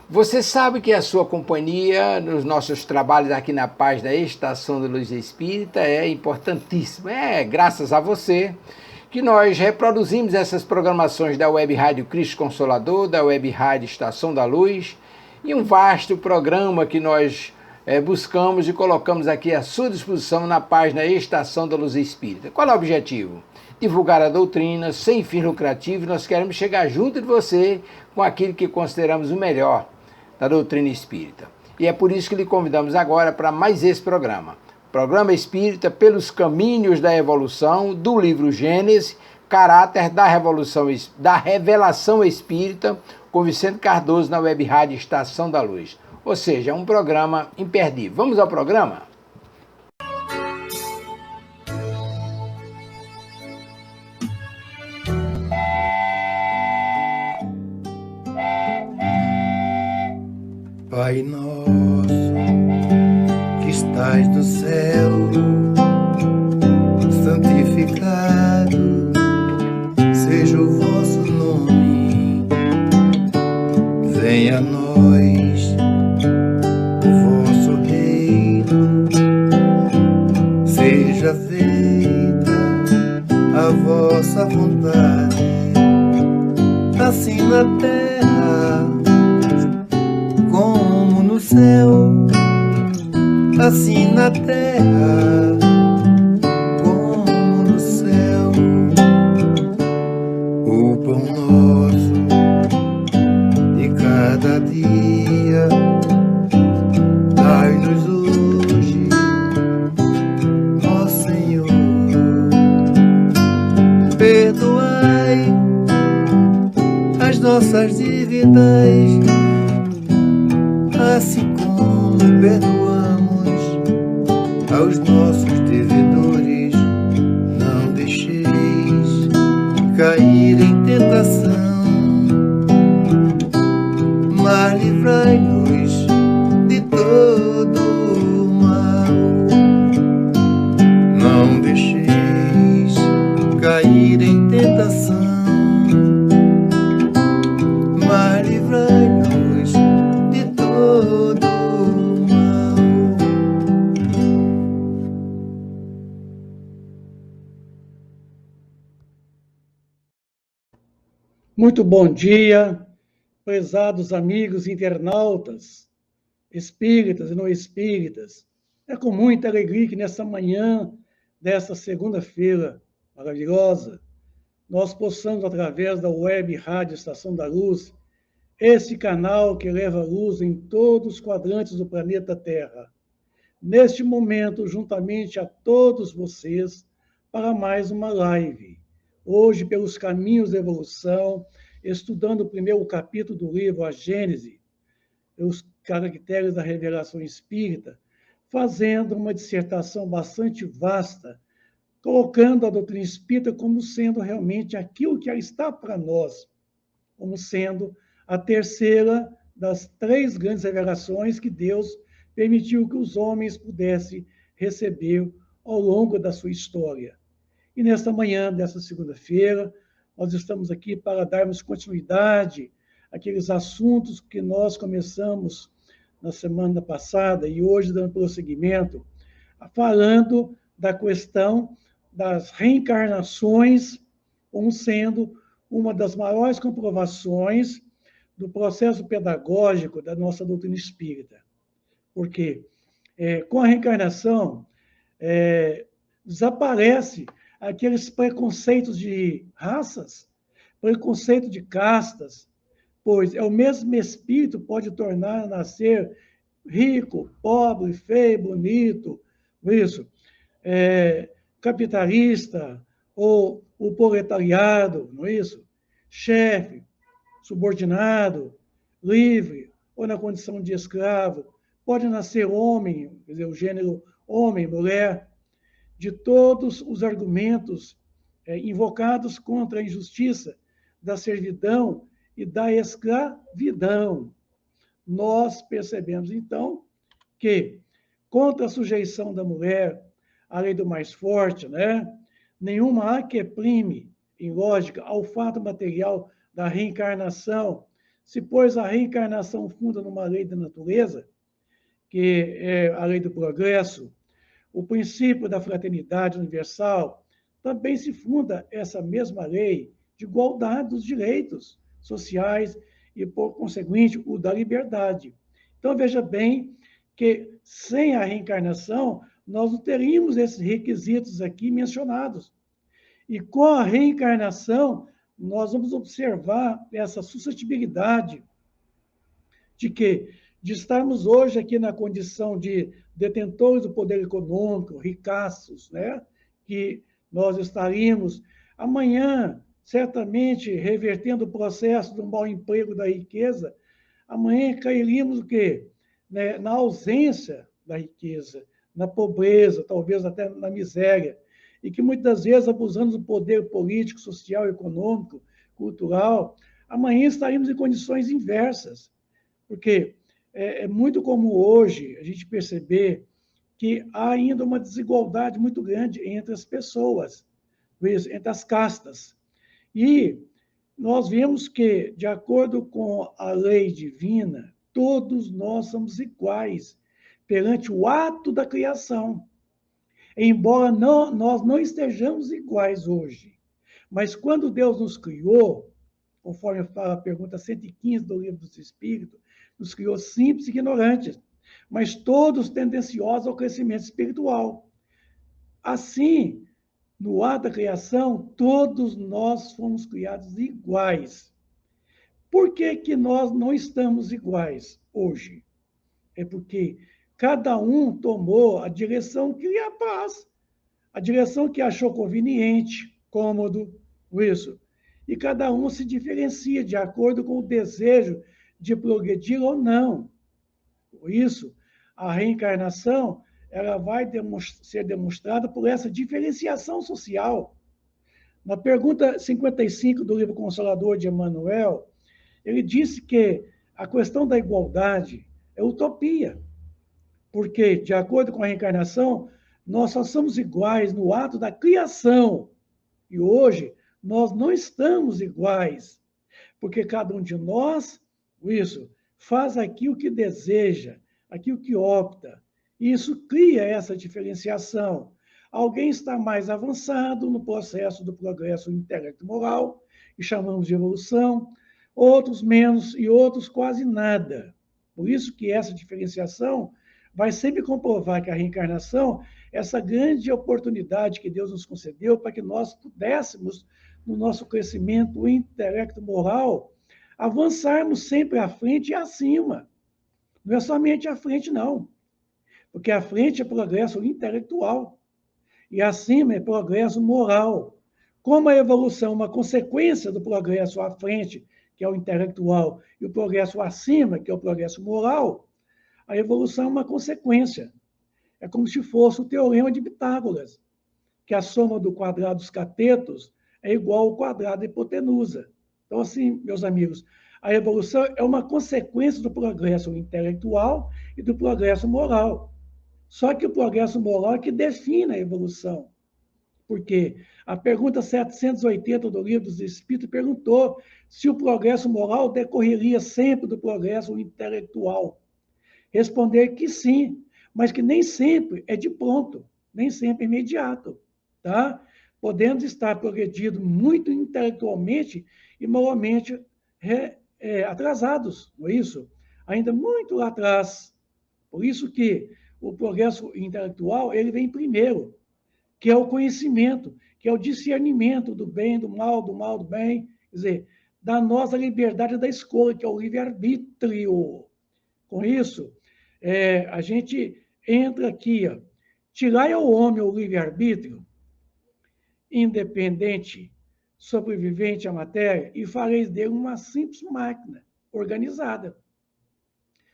Você sabe que a sua companhia nos nossos trabalhos aqui na Paz da Estação da Luz Espírita é importantíssima. É graças a você que nós reproduzimos essas programações da Web Rádio Cristo Consolador, da Web Rádio Estação da Luz e um vasto programa que nós buscamos e colocamos aqui à sua disposição na página Estação da Luz Espírita. Qual é o objetivo? Divulgar a doutrina sem fins lucrativos. Nós queremos chegar junto de você com aquilo que consideramos o melhor da doutrina espírita. E é por isso que lhe convidamos agora para mais esse programa. Programa Espírita pelos Caminhos da Evolução, do livro Gênesis, Caráter da Revelação Espírita, com Vicente Cardoso na Web Rádio Estação da Luz. Ou seja, é um programa imperdível. Vamos ao programa? Pai nosso, que estais no céu, santificado seja o vosso nome. Venha a nós o vosso reino, seja feita a vossa vontade, assim na terra como no céu, assim na terra como no céu. O pão nosso de cada dia dai-nos hoje, ó Senhor. Perdoai as nossas dívidas, assim como perdoamos aos nossos devedores. Não deixeis cair em tentação, mas livrai-nos de todo o mal. Não deixeis cair em tentação, mas livrai-nos de todo o mal. Muito bom dia, prezados amigos internautas, espíritas e não espíritas. É com muita alegria que nessa manhã desta segunda-feira maravilhosa, nós possamos, através da Web Rádio Estação da Luz, esse canal que leva luz em todos os quadrantes do planeta Terra, neste momento, juntamente a todos vocês, para mais uma live. Hoje, pelos caminhos da evolução, estudando o primeiro capítulo do livro A Gênese, os caracteres da revelação espírita, fazendo uma dissertação bastante vasta, colocando a doutrina espírita como sendo realmente aquilo que ela está para nós, como sendo a terceira das três grandes revelações que Deus permitiu que os homens pudessem receber ao longo da sua história. E nesta manhã, desta segunda-feira, nós estamos aqui para darmos continuidade àqueles assuntos que nós começamos na semana passada e hoje dando prosseguimento, falando da questão das reencarnações como sendo uma das maiores comprovações do processo pedagógico da nossa doutrina espírita. Porque com a reencarnação desaparece aqueles preconceitos de raças, preconceito de castas, pois é o mesmo espírito pode tornar a nascer rico, pobre, feio, bonito, isso, capitalista, ou o proletariado, não é isso? Chefe, subordinado, livre, ou na condição de escravo, pode nascer homem, quer dizer, o gênero homem, mulher, de todos os argumentos invocados contra a injustiça da servidão e da escravidão. Nós percebemos, então, que contra a sujeição da mulher à lei do mais forte, né? Nenhuma há que prime, em lógica, ao fato material da reencarnação, se pois a reencarnação funda numa lei da natureza, que é a lei do progresso, o princípio da fraternidade universal, também se funda essa mesma lei de igualdade dos direitos sociais e, por conseguinte, o da liberdade. Então, veja bem que sem a reencarnação, nós não teríamos esses requisitos aqui mencionados. E com a reencarnação, nós vamos observar essa suscetibilidade de que de estarmos hoje aqui na condição de detentores do poder econômico, ricaços, né? Que nós estaríamos amanhã, certamente, revertendo o processo do mau emprego da riqueza, amanhã cairíamos o quê? Né? Na ausência da riqueza, na pobreza, talvez até na miséria, e que muitas vezes, abusando do poder político, social, econômico, cultural, amanhã estaríamos em condições inversas, porque é muito comum hoje a gente perceber que há ainda uma desigualdade muito grande entre as pessoas, entre as castas. E nós vemos que, de acordo com a lei divina, todos nós somos iguais perante o ato da criação. Embora nós não estejamos iguais hoje, mas quando Deus nos criou, conforme fala a pergunta 115 do Livro dos Espíritos, nos criou simples e ignorantes, mas todos tendenciosos ao crescimento espiritual. Assim, no ato da criação, todos nós fomos criados iguais. Por que que nós não estamos iguais hoje? É porque cada um tomou a direção que lhe apraz, a direção que achou conveniente, cômodo, isso. E cada um se diferencia de acordo com o desejo de progredir ou não. Por isso, a reencarnação ela vai ser demonstrada por essa diferenciação social. Na pergunta 55 do livro Consolador de Emmanuel, ele disse que a questão da igualdade é utopia, porque, de acordo com a reencarnação, nós só somos iguais no ato da criação. E hoje, nós não estamos iguais, porque cada um de nós, isso, faz aquilo que deseja, aquilo que opta. E isso cria essa diferenciação. Alguém está mais avançado no processo do progresso intelecto-moral, e chamamos de evolução, outros menos e outros quase nada. Por isso que essa diferenciação vai sempre comprovar que a reencarnação é essa grande oportunidade que Deus nos concedeu para que nós pudéssemos, no nosso crescimento intelecto-moral, avançarmos sempre à frente e acima. Não é somente à frente, não. Porque à frente é progresso intelectual e acima é progresso moral. Como a evolução é uma consequência do progresso à frente, que é o intelectual, e o progresso acima, que é o progresso moral, a evolução é uma consequência. É como se fosse o teorema de Pitágoras, que a soma do quadrado dos catetos é igual ao quadrado da hipotenusa. Então, assim, meus amigos, a evolução é uma consequência do progresso intelectual e do progresso moral. Só que o progresso moral é que define a evolução. Porque a pergunta 780 do Livro dos Espíritos perguntou se o progresso moral decorreria sempre do progresso intelectual. Responder que sim, mas que nem sempre é de pronto, nem sempre é imediato, tá? Podemos estar progredindo muito intelectualmente e moralmente atrasados, não é isso? Ainda muito lá atrás. Por isso que o progresso intelectual ele vem primeiro, que é o conhecimento, que é o discernimento do bem, do mal, do bem, quer dizer, da nossa liberdade da escolha, que é o livre-arbítrio. Com isso, a gente entra aqui, ó, tirai ao homem o livre-arbítrio, independente, sobrevivente à matéria, e fareis dele uma simples máquina organizada,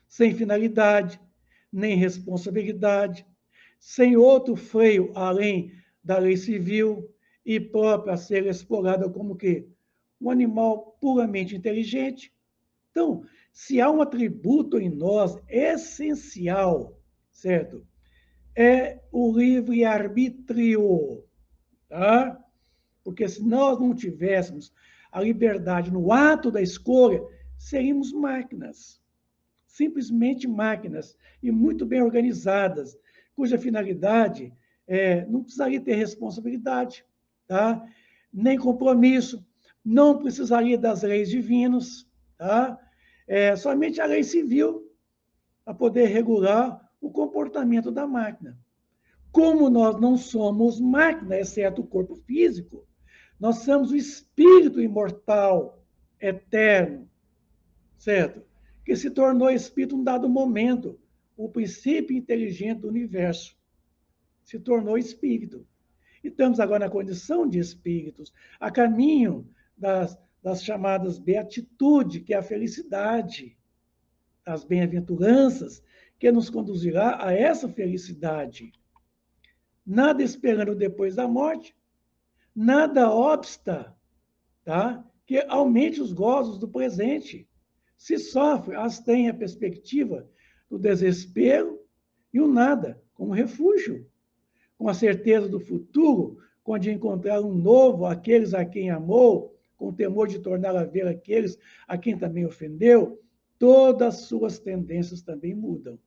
sem finalidade, nem responsabilidade, sem outro freio além da lei civil e própria a ser explorada como que um animal puramente inteligente. Então, se há um atributo em nós essencial, certo? É o livre-arbítrio, tá? Porque se nós não tivéssemos a liberdade no ato da escolha, seríamos máquinas, simplesmente máquinas, e muito bem organizadas, cuja finalidade não precisaria ter responsabilidade, tá? Nem compromisso, não precisaria das leis divinas, tá? Somente a lei civil a poder regular o comportamento da máquina. Como nós não somos máquina, exceto o corpo físico, nós somos o espírito imortal, eterno, certo? Que se tornou espírito em um dado momento, o princípio inteligente do universo. Se tornou espírito. E estamos agora na condição de espíritos, a caminho das chamadas beatitude, que é a felicidade, as bem-aventuranças, que nos conduzirá a essa felicidade. Nada esperando depois da morte, nada obsta, tá? Que aumente os gozos do presente. Se sofre, as tem a perspectiva do desespero e o nada como refúgio, com a certeza do futuro, com a de encontrar um novo, aqueles a quem amou, com o temor de tornar a ver aqueles a quem também ofendeu, todas as suas tendências também mudam.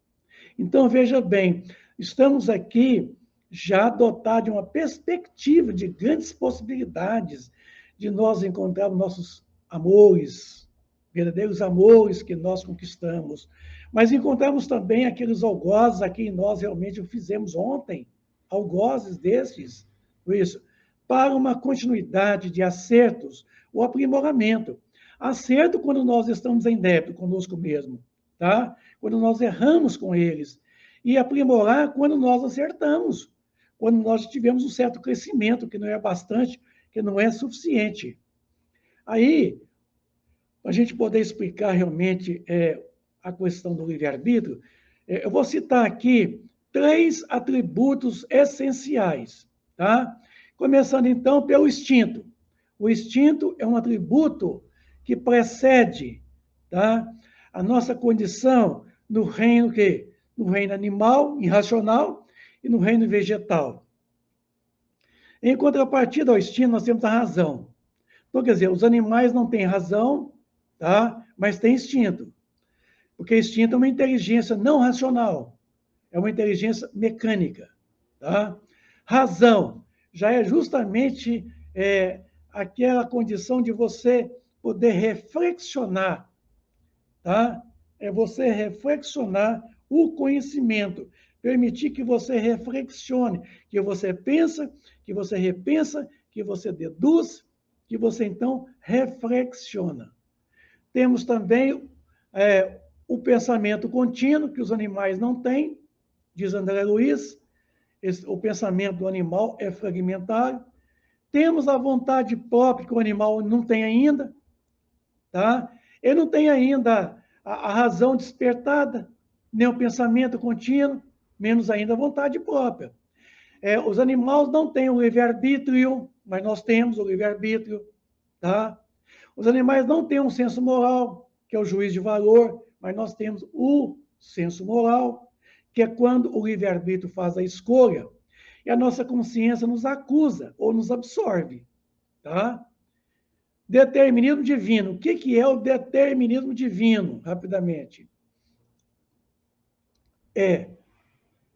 Então, veja bem, estamos aqui já dotados de uma perspectiva de grandes possibilidades de nós encontrarmos nossos amores, verdadeiros amores que nós conquistamos, mas encontramos também aqueles algozes a quem nós realmente o fizemos ontem, algozes destes, por isso, para uma continuidade de acertos, o aprimoramento. Acerto quando nós estamos em débito conosco mesmo, tá? Quando nós erramos com eles. E aprimorar quando nós acertamos, quando nós tivemos um certo crescimento, que não é bastante, que não é suficiente. Aí, para a gente poder explicar realmente a questão do livre-arbítrio, eu vou citar aqui 3 atributos essenciais, tá? Começando, então, pelo instinto. O instinto é um atributo que precede, tá, a nossa condição no reino que? No reino animal, irracional, e no reino vegetal. Em contrapartida ao instinto, nós temos a razão. Então, quer dizer, os animais não têm razão, tá? Mas têm instinto. Porque instinto é uma inteligência não racional, é uma inteligência mecânica, tá? Razão já é justamente aquela condição de você poder reflexionar, tá? É você reflexionar o conhecimento, permitir que você reflexione, que você pensa, que você repensa, que você deduz, que você, então, reflexiona. Temos também o pensamento contínuo, que os animais não têm, diz André Luiz, o pensamento do animal é fragmentário. Temos a vontade própria, que o animal não tem ainda, tá? Ele não tem ainda a razão despertada, nem o pensamento contínuo, menos ainda a vontade própria. Os animais não têm o livre-arbítrio, mas nós temos o livre-arbítrio, tá? Os animais não têm um senso moral, que é o juízo de valor, mas nós temos o senso moral, que é quando o livre-arbítrio faz a escolha e a nossa consciência nos acusa ou nos absorve, tá? Determinismo divino. O que é o determinismo divino? Rapidamente. É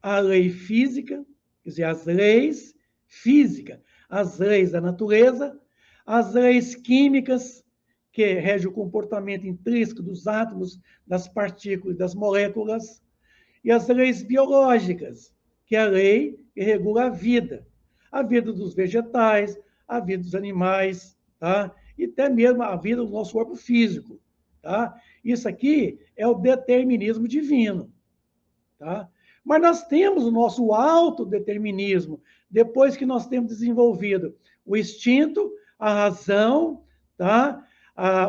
a lei física, quer dizer, as leis físicas, as leis da natureza, as leis químicas, que regem o comportamento intrínseco dos átomos, das partículas e das moléculas, e as leis biológicas, que é a lei que regula a vida dos vegetais, a vida dos animais, tá? E até mesmo a vida do nosso corpo físico, tá? Isso aqui é o determinismo divino, tá? Mas nós temos o nosso autodeterminismo, depois que nós temos desenvolvido o instinto, a razão, tá?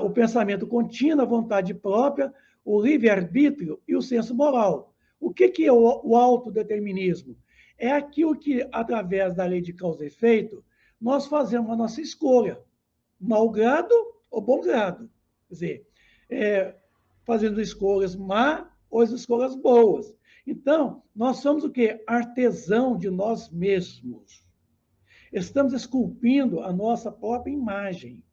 O pensamento contínuo, a vontade própria, o livre-arbítrio e o senso moral. O que é o autodeterminismo? É aquilo que, através da lei de causa e efeito, nós fazemos a nossa escolha, mau grado ou bom grado. Quer dizer, fazendo escolhas má ou as escolhas boas. Então, nós somos o quê? Artesão de nós mesmos. Estamos esculpindo a nossa própria imagem.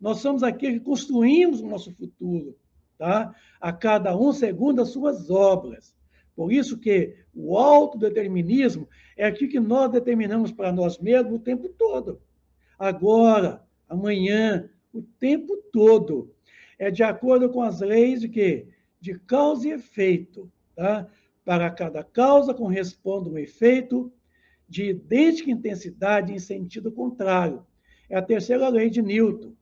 Nós somos aqueles que construímos o nosso futuro, tá? A cada um segundo as suas obras. Por isso que o autodeterminismo é aquilo que nós determinamos para nós mesmos o tempo todo. Agora, amanhã, o tempo todo. É de acordo com as leis de quê? De causa e efeito, tá? Para cada causa corresponde um efeito de idêntica intensidade em sentido contrário. É a terceira lei de Newton,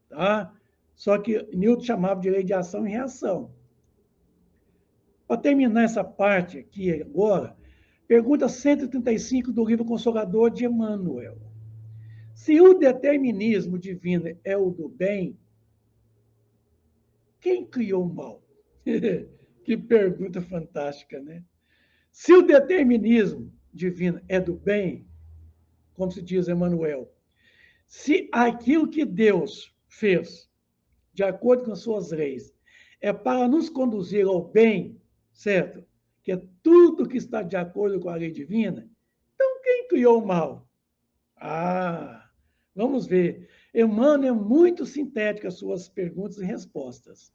tá? Só que Newton chamava de lei de ação e reação. Para terminar essa parte aqui agora, pergunta 135 do livro Consolador de Emmanuel. Se o determinismo divino é o do bem, quem criou o mal? Que pergunta fantástica, né? Se o determinismo divino é do bem, como se diz Emmanuel, se aquilo que Deus fez, de acordo com as suas leis, é para nos conduzir ao bem, certo? Que é tudo que está de acordo com a lei divina, então quem criou o mal? Vamos ver. Emmanuel é muito sintético as suas perguntas e respostas.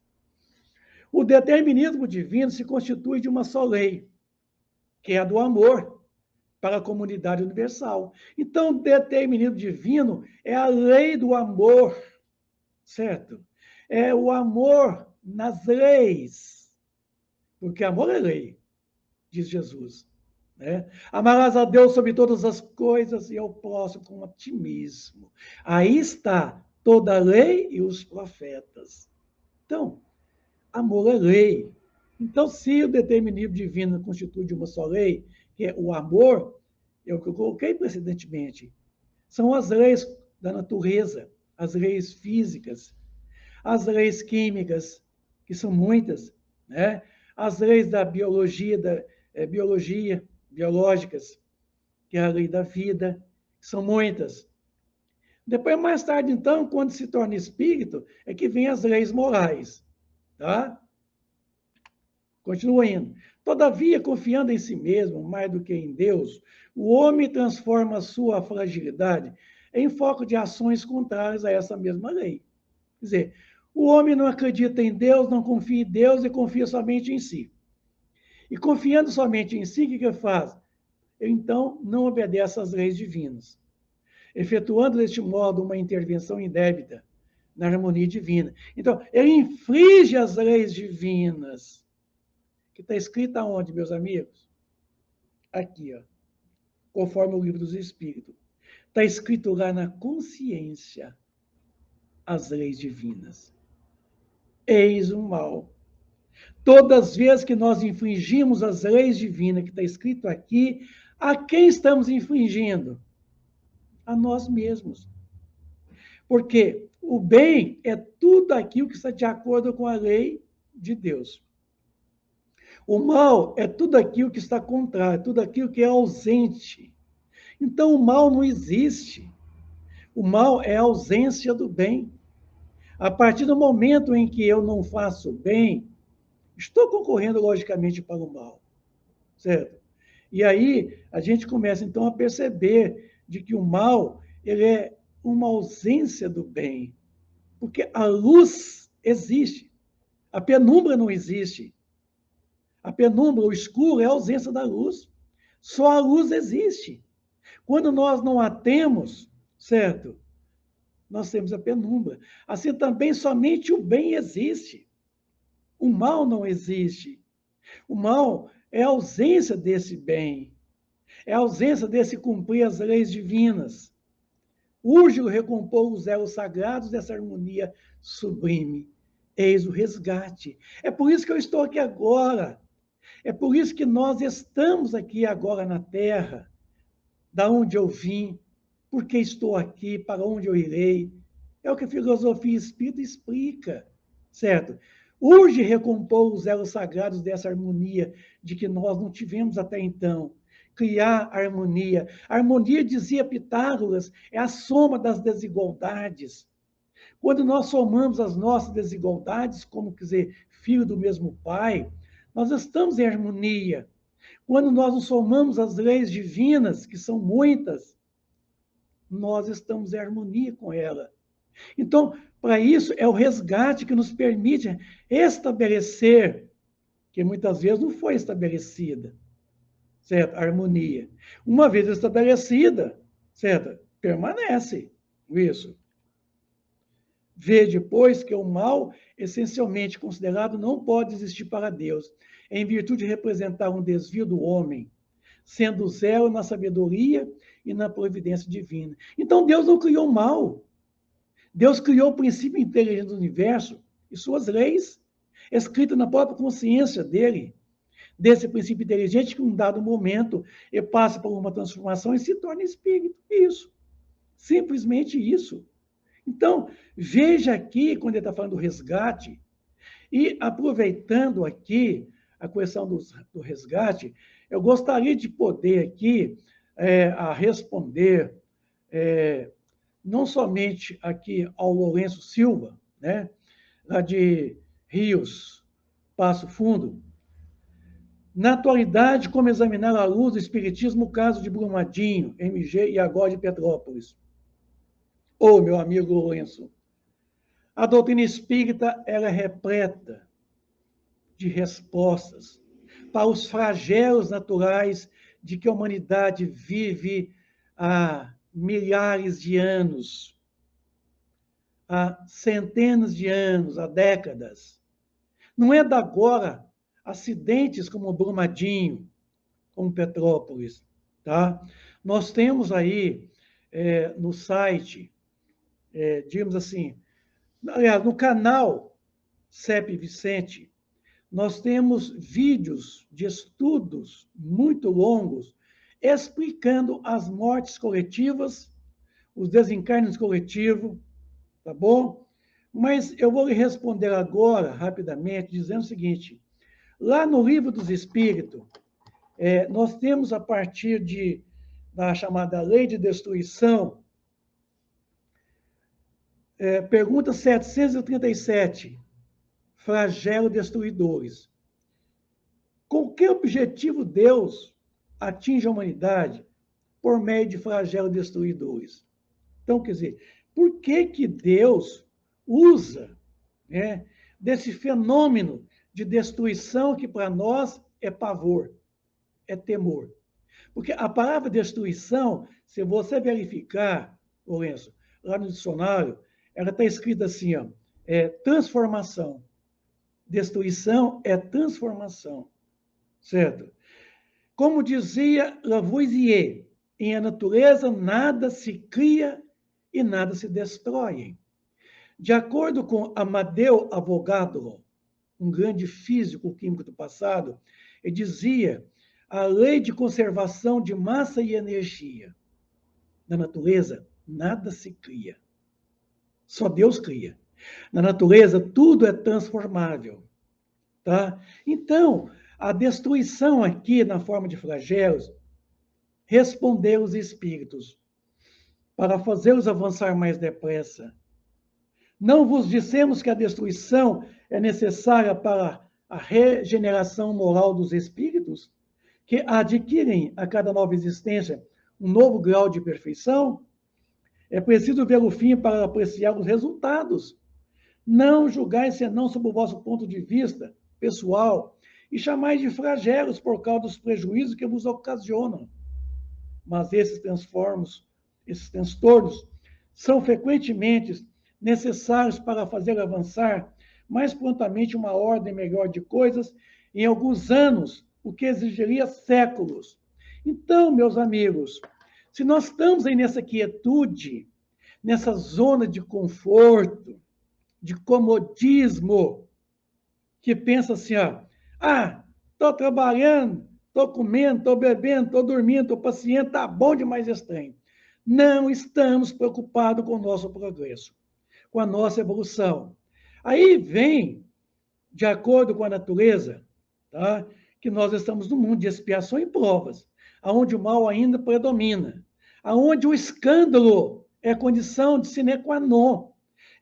O determinismo divino se constitui de uma só lei, que é a do amor para a comunidade universal. Então, o determinismo divino é a lei do amor, certo? É o amor nas leis, porque amor é lei, diz Jesus. Né? Amarás a Deus sobre todas as coisas e ao próximo com otimismo. Aí está toda a lei e os profetas. Então, amor é lei. Então, se o determinismo divino constitui de uma só lei, que é o amor, é o que eu coloquei precedentemente, são as leis da natureza, as leis físicas, as leis químicas, que são muitas, né? As leis da biologia, biológicas, que é a lei da vida, que são muitas. Depois, mais tarde, então, quando se torna espírito, é que vem as leis morais, tá? Continua indo. Todavia, confiando em si mesmo, mais do que em Deus, o homem transforma a sua fragilidade em foco de ações contrárias a essa mesma lei. Quer dizer, o homem não acredita em Deus, não confia em Deus e confia somente em si. E confiando somente em si, o que ele faz? Ele, então, não obedece às leis divinas, efetuando, deste modo, uma intervenção indébita na harmonia divina. Então, ele infringe as leis divinas, que está escrita onde, meus amigos? Aqui, ó, conforme o livro dos Espíritos. Está escrito lá na consciência as leis divinas. Eis o mal. Todas as vezes que nós infringimos as leis divinas, que está escrito aqui, a quem estamos infringindo? A nós mesmos. Porque o bem é tudo aquilo que está de acordo com a lei de Deus. O mal é tudo aquilo que está contrário, tudo aquilo que é ausente. Então, o mal não existe. O mal é a ausência do bem. A partir do momento em que eu não faço bem, estou concorrendo, logicamente, para o mal. Certo? E aí, a gente começa, então, a perceber de que o mal ele é uma ausência do bem. Porque a luz existe. A penumbra não existe. A penumbra, o escuro, é a ausência da luz. Só a luz existe. Quando nós não a temos, certo? Nós temos a penumbra. Assim também somente o bem existe. O mal não existe. O mal é a ausência desse bem. É a ausência desse cumprir as leis divinas. Urge o recompor os elos sagrados dessa harmonia sublime. Eis o resgate. É por isso que eu estou aqui agora. É por isso que nós estamos aqui agora na Terra, da onde eu vim, porque estou aqui, para onde eu irei. É o que a filosofia espírita explica, certo? Urge recompor os elos sagrados dessa harmonia de que nós não tivemos até então. Criar harmonia. A harmonia, dizia Pitágoras, é a soma das desigualdades. Quando nós somamos as nossas desigualdades, como quer dizer, filho do mesmo pai, nós estamos em harmonia. Quando nós nos somamos as leis divinas, que são muitas, nós estamos em harmonia com ela. Então, para isso, é o resgate que nos permite estabelecer, que muitas vezes não foi estabelecida, certo? A harmonia. Uma vez estabelecida, certo? Permanece isso. Vede, pois, que o mal, essencialmente considerado, não pode existir para Deus, em virtude de representar um desvio do homem, sendo zero na sabedoria e na providência divina. Então, Deus não criou o mal. Deus criou o princípio inteligente do universo e suas leis, escritas na própria consciência dele, desse princípio inteligente que, em um dado momento, ele passa por uma transformação e se torna espírito. Isso. Simplesmente isso. Então, veja aqui, quando ele está falando do resgate, e aproveitando aqui a questão do resgate, eu gostaria de poder aqui a responder não somente aqui ao Lourenço Silva, né, lá de Rios, Passo Fundo. Na atualidade, como examinar à luz do Espiritismo o caso de Brumadinho, MG e agora de Petrópolis? Ô, meu amigo Lourenço, a doutrina espírita ela é repleta de respostas para os flagelos naturais de que a humanidade vive há milhares de anos, há centenas de anos, há décadas. Não é da agora acidentes como Brumadinho, como Petrópolis, tá? Nós temos aí no site, digamos assim, aliás, no canal CEP Vicente, nós temos vídeos de estudos muito longos explicando as mortes coletivas, os desencarnes coletivos, tá bom? Mas eu vou lhe responder agora, rapidamente, dizendo o seguinte: lá no Livro dos Espíritos, nós temos, a partir da chamada Lei de Destruição, pergunta 737, flagelo destruidores. Com que objetivo Deus atinge a humanidade por meio de flagelo destruidores? Então, quer dizer, por que Deus usa, né, desse fenômeno de destruição que para nós é pavor, é temor? Porque a palavra destruição, se você verificar, Lourenço, lá no dicionário, ela está escrita assim, ó, transformação. Destruição é transformação, certo? Como dizia Lavoisier, em a natureza nada se cria e nada se destrói. De acordo com Amadeu Avogadro, um grande físico químico do passado, ele dizia a lei de conservação de massa e energia. Na natureza, nada se cria. Só Deus cria. Na natureza, tudo é transformável. Tá? Então, a destruição aqui, na forma de flagelos, respondeu os espíritos para fazê-los avançar mais depressa. Não vos dissemos que a destruição é necessária para a regeneração moral dos espíritos, que adquirem a cada nova existência um novo grau de perfeição? É preciso ver o fim para apreciar os resultados. Não julgai senão sob o vosso ponto de vista pessoal e chamais de flagelos por causa dos prejuízos que vos ocasionam. Mas esses transtornos são frequentemente necessários para fazer avançar mais prontamente uma ordem melhor de coisas em alguns anos, o que exigiria séculos. Então, meus amigos, se nós estamos aí nessa quietude, nessa zona de conforto, de comodismo, que pensa assim, ó, estou trabalhando, estou comendo, estou bebendo, estou dormindo, estou paciente, está bom demais esse trem. Não estamos preocupados com o nosso progresso, com a nossa evolução. Aí vem, de acordo com a natureza, tá, que nós estamos num mundo de expiação e provas, onde o mal ainda predomina, onde o escândalo é condição de sine qua non,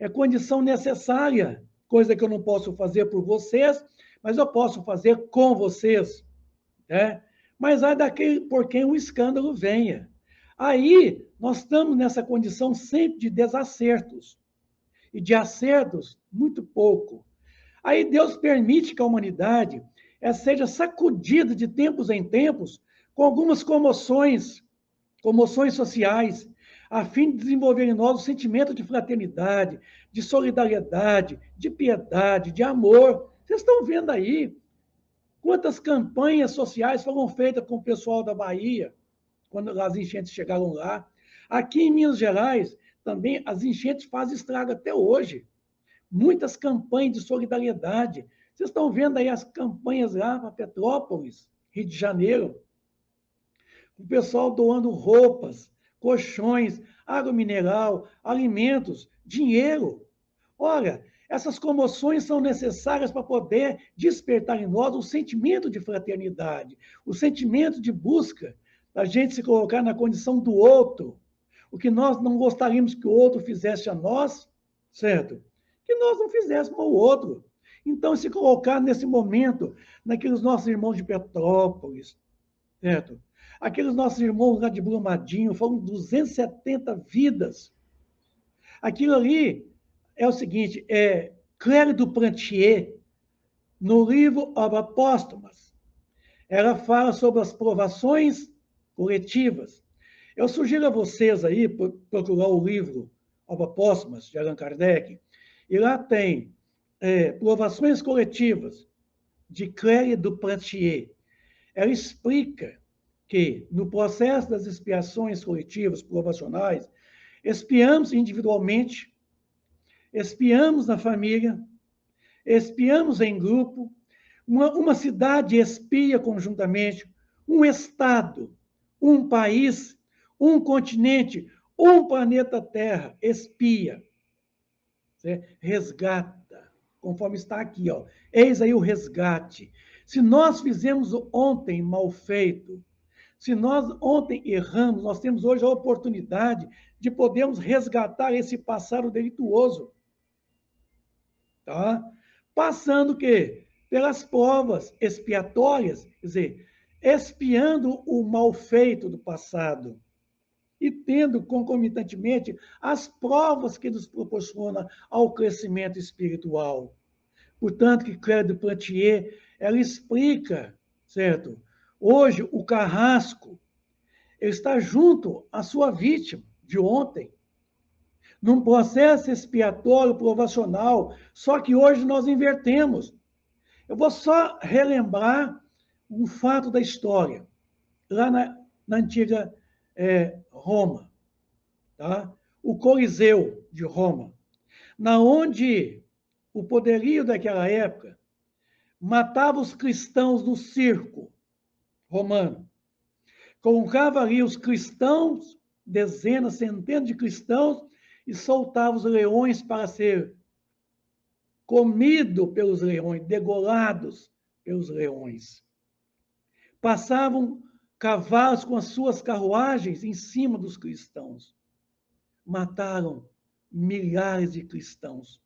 é condição necessária, coisa que eu não posso fazer por vocês, mas eu posso fazer com vocês. Né? Mas há daquele por quem o escândalo venha. Aí nós estamos nessa condição sempre de desacertos. e de acertos, muito pouco. Aí Deus permite que a humanidade seja sacudida de tempos em tempos com algumas comoções sociais, a fim de desenvolver em nós o sentimento de fraternidade, de solidariedade, de piedade, de amor. Vocês estão vendo aí quantas campanhas sociais foram feitas com o pessoal da Bahia, quando as enchentes chegaram lá. Aqui em Minas Gerais, também as enchentes fazem estrago até hoje. Muitas campanhas de solidariedade. Vocês estão vendo aí as campanhas lá para Petrópolis, Rio de Janeiro. O pessoal doando roupas, colchões, água mineral, alimentos, dinheiro. Olha, essas comoções são necessárias para poder despertar em nós o sentimento de fraternidade, o sentimento de busca, da gente se colocar na condição do outro. O que nós não gostaríamos que o outro fizesse a nós, certo? Que nós não fizéssemos ao outro. Então, se colocar nesse momento, naqueles nossos irmãos de Petrópolis, certo? Aqueles nossos irmãos lá de Brumadinho, foram 270 vidas. Aquilo ali é o seguinte, Claire Duplantier, no livro Obras Póstumas, ela fala sobre as provações coletivas. Eu sugiro a vocês aí procurar o livro Obras Póstumas, de Allan Kardec, e lá tem provações coletivas, de Claire Duplantier. Ela explica que, no processo das expiações coletivas provacionais, expiamos individualmente, expiamos na família, expiamos em grupo, uma cidade expia conjuntamente, um estado, um país, um continente, um planeta Terra expia, resgata, conforme está aqui, ó. Eis aí o resgate. Se nós fizemos ontem mal feito, se nós ontem erramos, nós temos hoje a oportunidade de podermos resgatar esse passado delituoso. Tá? Passando o quê? Pelas provas expiatórias, quer dizer, expiando o mal feito do passado e tendo concomitantemente as provas que nos proporciona ao crescimento espiritual. Portanto, que Claire Duplantier, ela explica, certo? Hoje, o carrasco ele está junto à sua vítima de ontem, num processo expiatório provacional, só que hoje nós invertemos. Eu vou só relembrar um fato da história, lá na antiga Roma, tá? O Coliseu de Roma, na onde o poderio daquela época matava os cristãos no circo romano. Colocava ali os cristãos, dezenas, centenas de cristãos, e soltava os leões para ser comido pelos leões, degolados pelos leões. Passavam cavalos com as suas carruagens em cima dos cristãos. Mataram milhares de cristãos.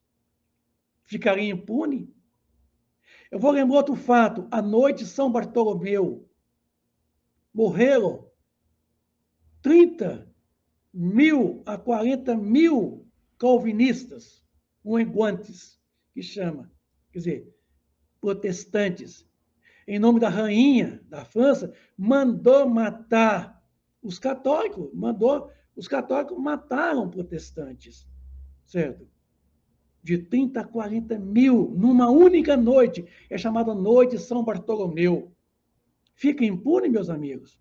Ficaria impune? Eu vou lembrar outro fato. A noite de São Bartolomeu, morreram 30 mil a 40 mil calvinistas, monguantes, que chama, quer dizer, protestantes. Em nome da rainha da França, mandou matar os católicos, os católicos mataram protestantes, certo? De 30 a 40 mil, numa única noite, é chamada Noite de São Bartolomeu. Fica impune, meus amigos.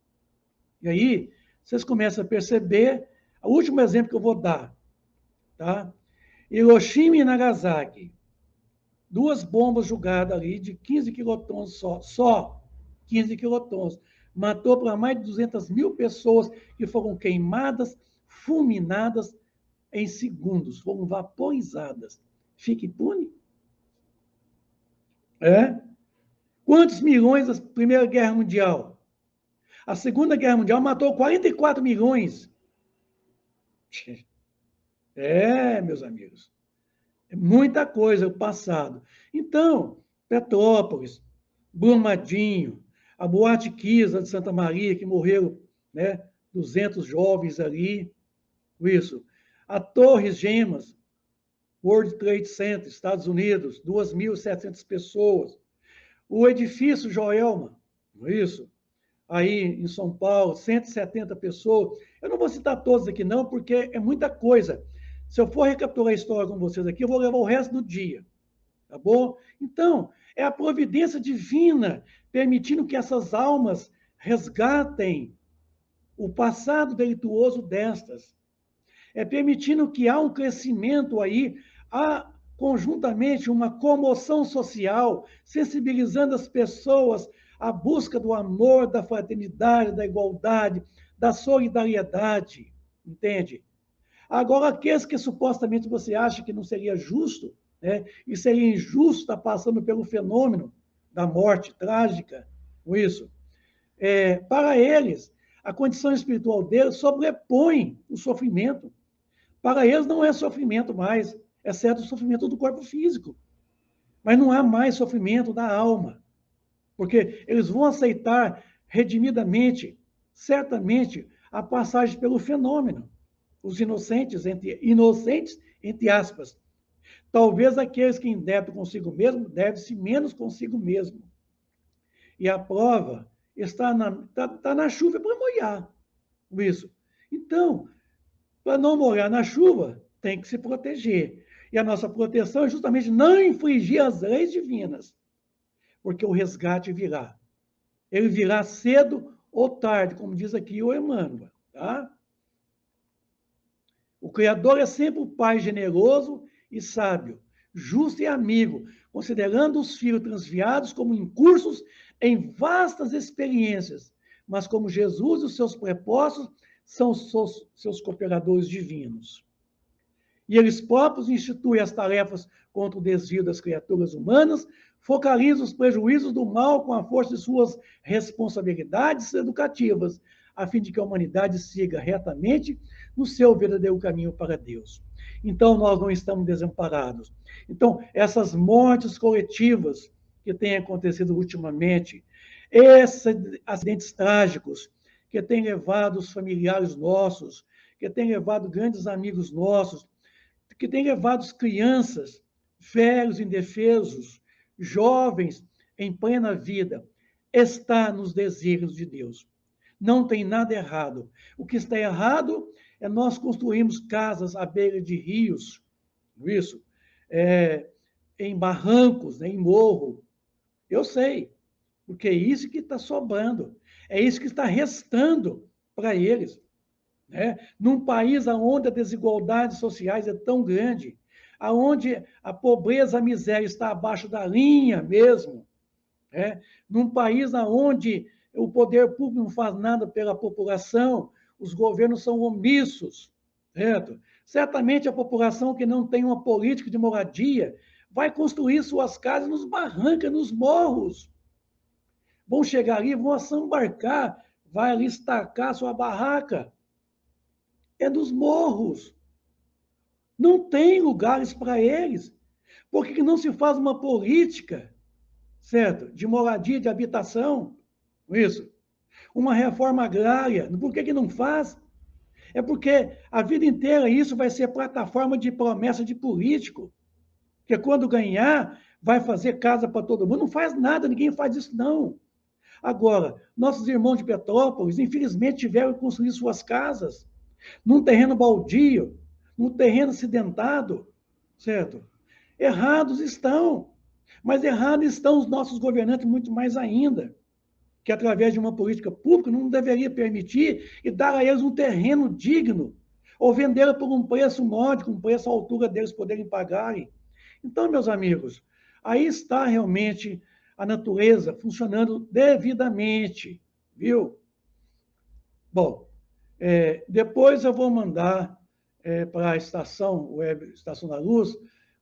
E aí, vocês começam a perceber, o último exemplo que eu vou dar, tá? Hiroshima e Nagasaki, 2 bombas jogadas ali de 15 quilotons só 15 quilotons. Matou para mais de 200 mil pessoas que foram queimadas, fulminadas em segundos, foram vaporizadas. Fica impune? Quantos milhões da Primeira Guerra Mundial? A Segunda Guerra Mundial matou 44 milhões. Meus amigos. É muita coisa o passado. Então, Petrópolis, Brumadinho, a Boate Kiss de Santa Maria, que morreram 200 jovens ali, isso. A Torres Gemas, World Trade Center, Estados Unidos, 2.700 pessoas. O edifício Joelma, não é isso? Aí em São Paulo, 170 pessoas. Eu não vou citar todos aqui não, porque é muita coisa. Se eu for recapitular a história com vocês aqui, eu vou levar o resto do dia, tá bom? Então, é a providência divina permitindo que essas almas resgatem o passado delituoso destas. É permitindo que há um crescimento aí, há conjuntamente uma comoção social, sensibilizando as pessoas à busca do amor, da fraternidade, da igualdade, da solidariedade, entende? Agora, aqueles que supostamente você acha que não seria justo, né, e seria injusto estar passando pelo fenômeno da morte trágica, com isso, para eles, a condição espiritual deles sobrepõe o sofrimento. Para eles não é sofrimento mais, exceto o sofrimento do corpo físico. Mas não há mais sofrimento da alma, porque eles vão aceitar redimidamente, certamente, a passagem pelo fenômeno. Os inocentes, entre aspas. Talvez aqueles que indebem consigo mesmo, devem-se menos consigo mesmo. E a prova está na chuva para molhar. Isso. Então, para não molhar na chuva, tem que se proteger. E a nossa proteção é justamente não infringir as leis divinas, porque o resgate virá. Ele virá cedo ou tarde, como diz aqui o Emmanuel. Tá? O Criador é sempre o Pai generoso e sábio, justo e amigo, considerando os filhos transviados como incursos em vastas experiências, mas como Jesus e os seus prepostos são seus cooperadores divinos. E eles próprios instituem as tarefas contra o desvio das criaturas humanas, focalizam os prejuízos do mal com a força de suas responsabilidades educativas, a fim de que a humanidade siga retamente no seu verdadeiro caminho para Deus. Então, nós não estamos desamparados. Então, essas mortes coletivas que têm acontecido ultimamente, esses acidentes trágicos que têm levado os familiares nossos, que têm levado grandes amigos nossos, que têm levado crianças, velhos indefesos, jovens em plena vida, está nos desígnios de Deus. Não tem nada errado. O que está errado é nós construirmos casas à beira de rios, isso, em barrancos, em morro. Eu sei, porque é isso que está sobrando, é isso que está restando para eles. Né? Num país onde a desigualdade sociais é tão grande, onde a pobreza, a miséria está abaixo da linha mesmo, num país onde o poder público não faz nada pela população, os governos são omissos, certo? Certamente a população que não tem uma política de moradia vai construir suas casas nos barrancos, nos morros. Vão chegar ali, vão assambarcar, vai ali estacar sua barraca. É dos morros. Não tem lugares para eles. Por que não se faz uma política, certo? De moradia, de habitação? Isso. Uma reforma agrária. Por que não faz? É porque a vida inteira isso vai ser plataforma de promessa de político. Que quando ganhar, vai fazer casa para todo mundo. Não faz nada, ninguém faz isso, não. Agora, nossos irmãos de Petrópolis, infelizmente, tiveram que construir suas casas num terreno baldio, num terreno acidentado, certo? Errados estão, mas errados estão os nossos governantes muito mais ainda, que através de uma política pública não deveria permitir e dar a eles um terreno digno, ou vendê-lo por um preço módico, um preço à altura deles poderem pagarem. Então, meus amigos, aí está realmente a natureza funcionando devidamente, viu? Bom, depois eu vou mandar para a estação web, Estação da Luz,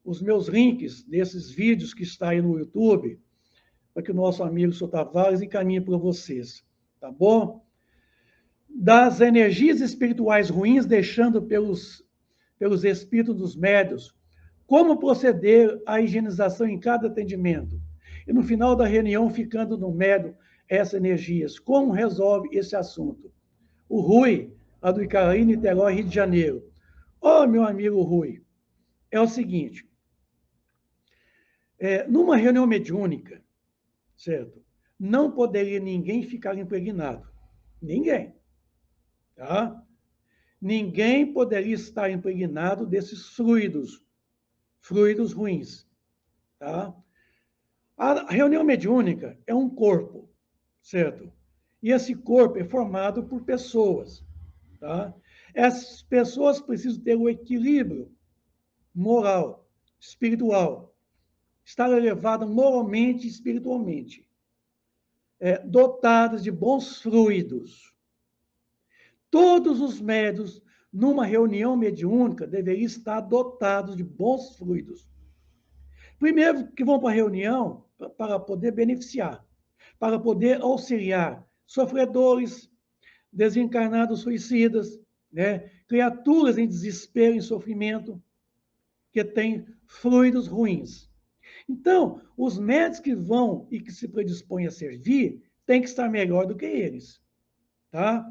os meus links desses vídeos que está aí no YouTube, para que o nosso amigo Sr. Tavares encaminhe para vocês, tá bom? Das energias espirituais ruins, deixando pelos espíritos dos médios, como proceder à higienização em cada atendimento? E no final da reunião, ficando no médium essas energias, como resolve esse assunto? O Rui, lá do Icaraí, Niterói, Rio de Janeiro. Ô, meu amigo Rui, é o seguinte, numa reunião mediúnica, certo? Não poderia ninguém ficar impregnado. Ninguém. Tá? Ninguém poderia estar impregnado desses fluidos ruins. Tá? A reunião mediúnica é um corpo, certo? E esse corpo é formado por pessoas. Tá? Essas pessoas precisam ter o equilíbrio moral, espiritual, estar elevadas moralmente e espiritualmente, dotadas de bons fluidos. Todos os médiuns, numa reunião mediúnica, deveriam estar dotados de bons fluidos. Primeiro, que vão para a reunião para poder beneficiar, para poder auxiliar sofredores, desencarnados suicidas, né? Criaturas em desespero, em sofrimento, que têm fluidos ruins. Então, os médicos que vão e que se predispõem a servir, têm que estar melhor do que eles. Tá?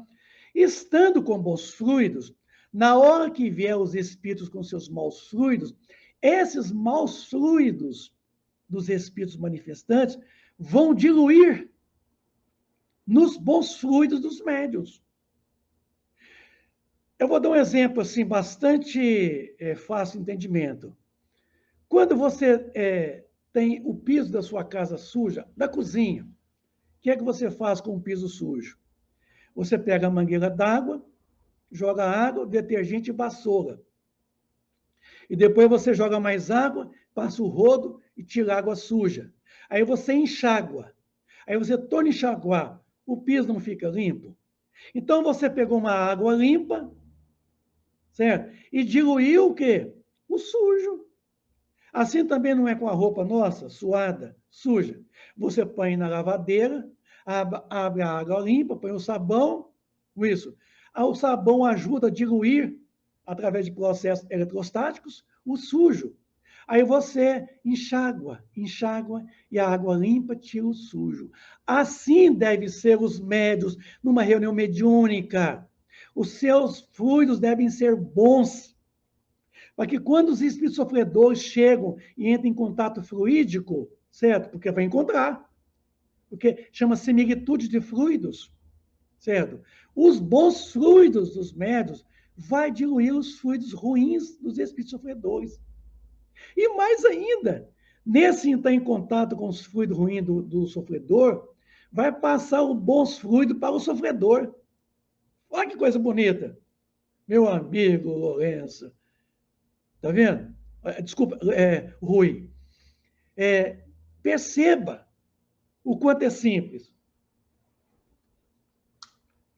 Estando com bons fluidos, na hora que vier os espíritos com seus maus fluidos, esses maus fluidos dos espíritos manifestantes vão diluir nos bons fluidos dos médiuns. Eu vou dar um exemplo assim, bastante fácil de entendimento. Quando você tem o piso da sua casa suja, da cozinha, o que é que você faz com o piso sujo? Você pega a mangueira d'água, joga água, detergente e vassoura. E depois você joga mais água, passa o rodo e tira a água suja. Aí você enxágua. Aí você torna a enxaguar. O piso não fica limpo? Então você pegou uma água limpa, certo? E diluiu o quê? O sujo. Assim também não é com a roupa nossa, suada, suja. Você põe na lavadeira, abre a água limpa, põe o sabão, isso. O sabão ajuda a diluir, através de processos eletrostáticos, o sujo. Aí você enxágua, e a água limpa tira o sujo. Assim devem ser os médiuns numa reunião mediúnica. Os seus fluidos devem ser bons, para que quando os espíritos sofredores chegam e entram em contato fluídico, certo? Porque vai encontrar, porque chama similitude de fluidos, certo? Os bons fluidos dos médiuns vai diluir os fluidos ruins dos espíritos sofredores. E mais ainda, nesse entrar em contato com os fluidos ruins do sofredor, vai passar os bons fluidos para o sofredor. Olha que coisa bonita. Meu amigo Lourenço, tá vendo? Desculpa, Rui. Perceba o quanto é simples.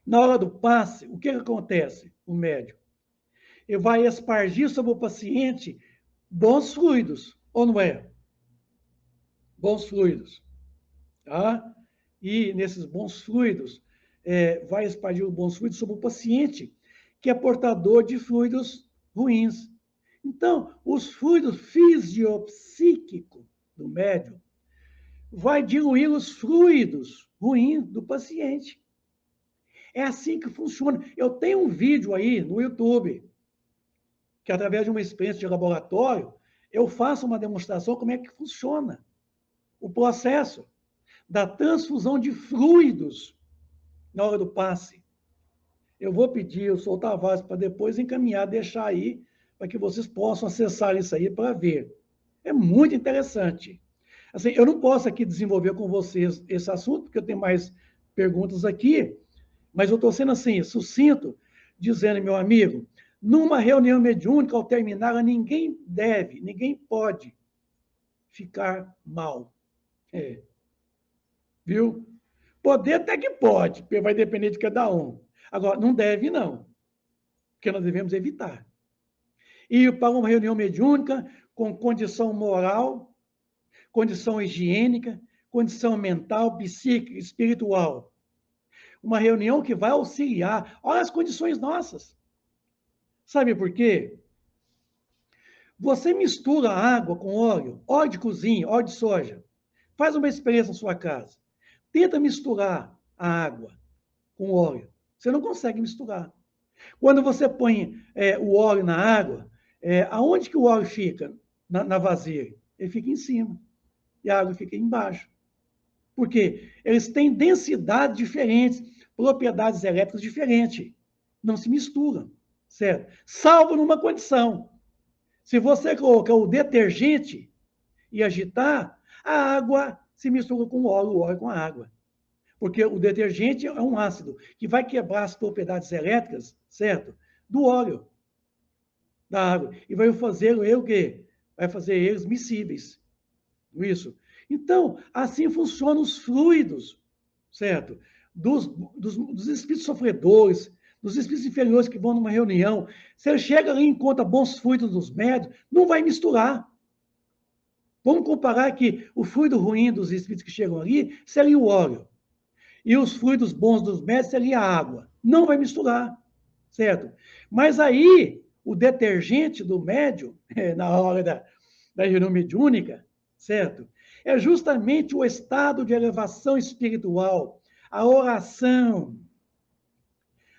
Na hora do passe, o que acontece? O médico ele vai espargir sobre o paciente bons fluidos, ou não é? Bons fluidos. Tá? E nesses bons fluidos, vai espargir os bons fluidos sobre o paciente, que é portador de fluidos ruins. Então, os fluidos fisiopsíquicos do médium vai diluir os fluidos ruins do paciente. É assim que funciona. Eu tenho um vídeo aí no YouTube, que através de uma experiência de laboratório, eu faço uma demonstração como é que funciona o processo da transfusão de fluidos na hora do passe. Eu vou pedir o Sr. Tavares para depois encaminhar, deixar aí, para que vocês possam acessar isso aí para ver. É muito interessante. Assim, eu não posso aqui desenvolver com vocês esse assunto, porque eu tenho mais perguntas aqui, mas eu estou sendo assim, sucinto, dizendo, meu amigo, numa reunião mediúnica, ao terminar, ninguém pode ficar mal. Viu? Poder até que pode, porque vai depender de cada um. Agora, não deve, não, porque nós devemos evitar. Ir para uma reunião mediúnica com condição moral, condição higiênica, condição mental, psíquica, espiritual. Uma reunião que vai auxiliar. Olha as condições nossas. Sabe por quê? Você mistura água com óleo de cozinha, óleo de soja. Faz uma experiência na sua casa. Tenta misturar a água com óleo. Você não consegue misturar. Quando você põe o óleo na água, Aonde que o óleo fica na vasilha? Ele fica em cima e a água fica embaixo. Por quê? Eles têm densidades diferentes, propriedades elétricas diferentes. Não se misturam, certo? Salvo numa condição. Se você colocar o detergente e agitar, a água se mistura com o óleo com a água. Porque o detergente é um ácido que vai quebrar as propriedades elétricas, certo? Do óleo, da água. E vai fazer o quê? Vai fazer eles miscíveis. Isso. Então, assim funcionam os fluidos, certo? Dos espíritos sofredores, dos espíritos inferiores que vão numa reunião. Se ele chega ali e encontra bons fluidos dos médios, não vai misturar. Vamos comparar que o fluido ruim dos espíritos que chegam ali seria o óleo. E os fluidos bons dos médios seria a água. Não vai misturar, certo? Mas aí, o detergente do médium, na hora da reunião mediúnica, certo? É justamente o estado de elevação espiritual, a oração.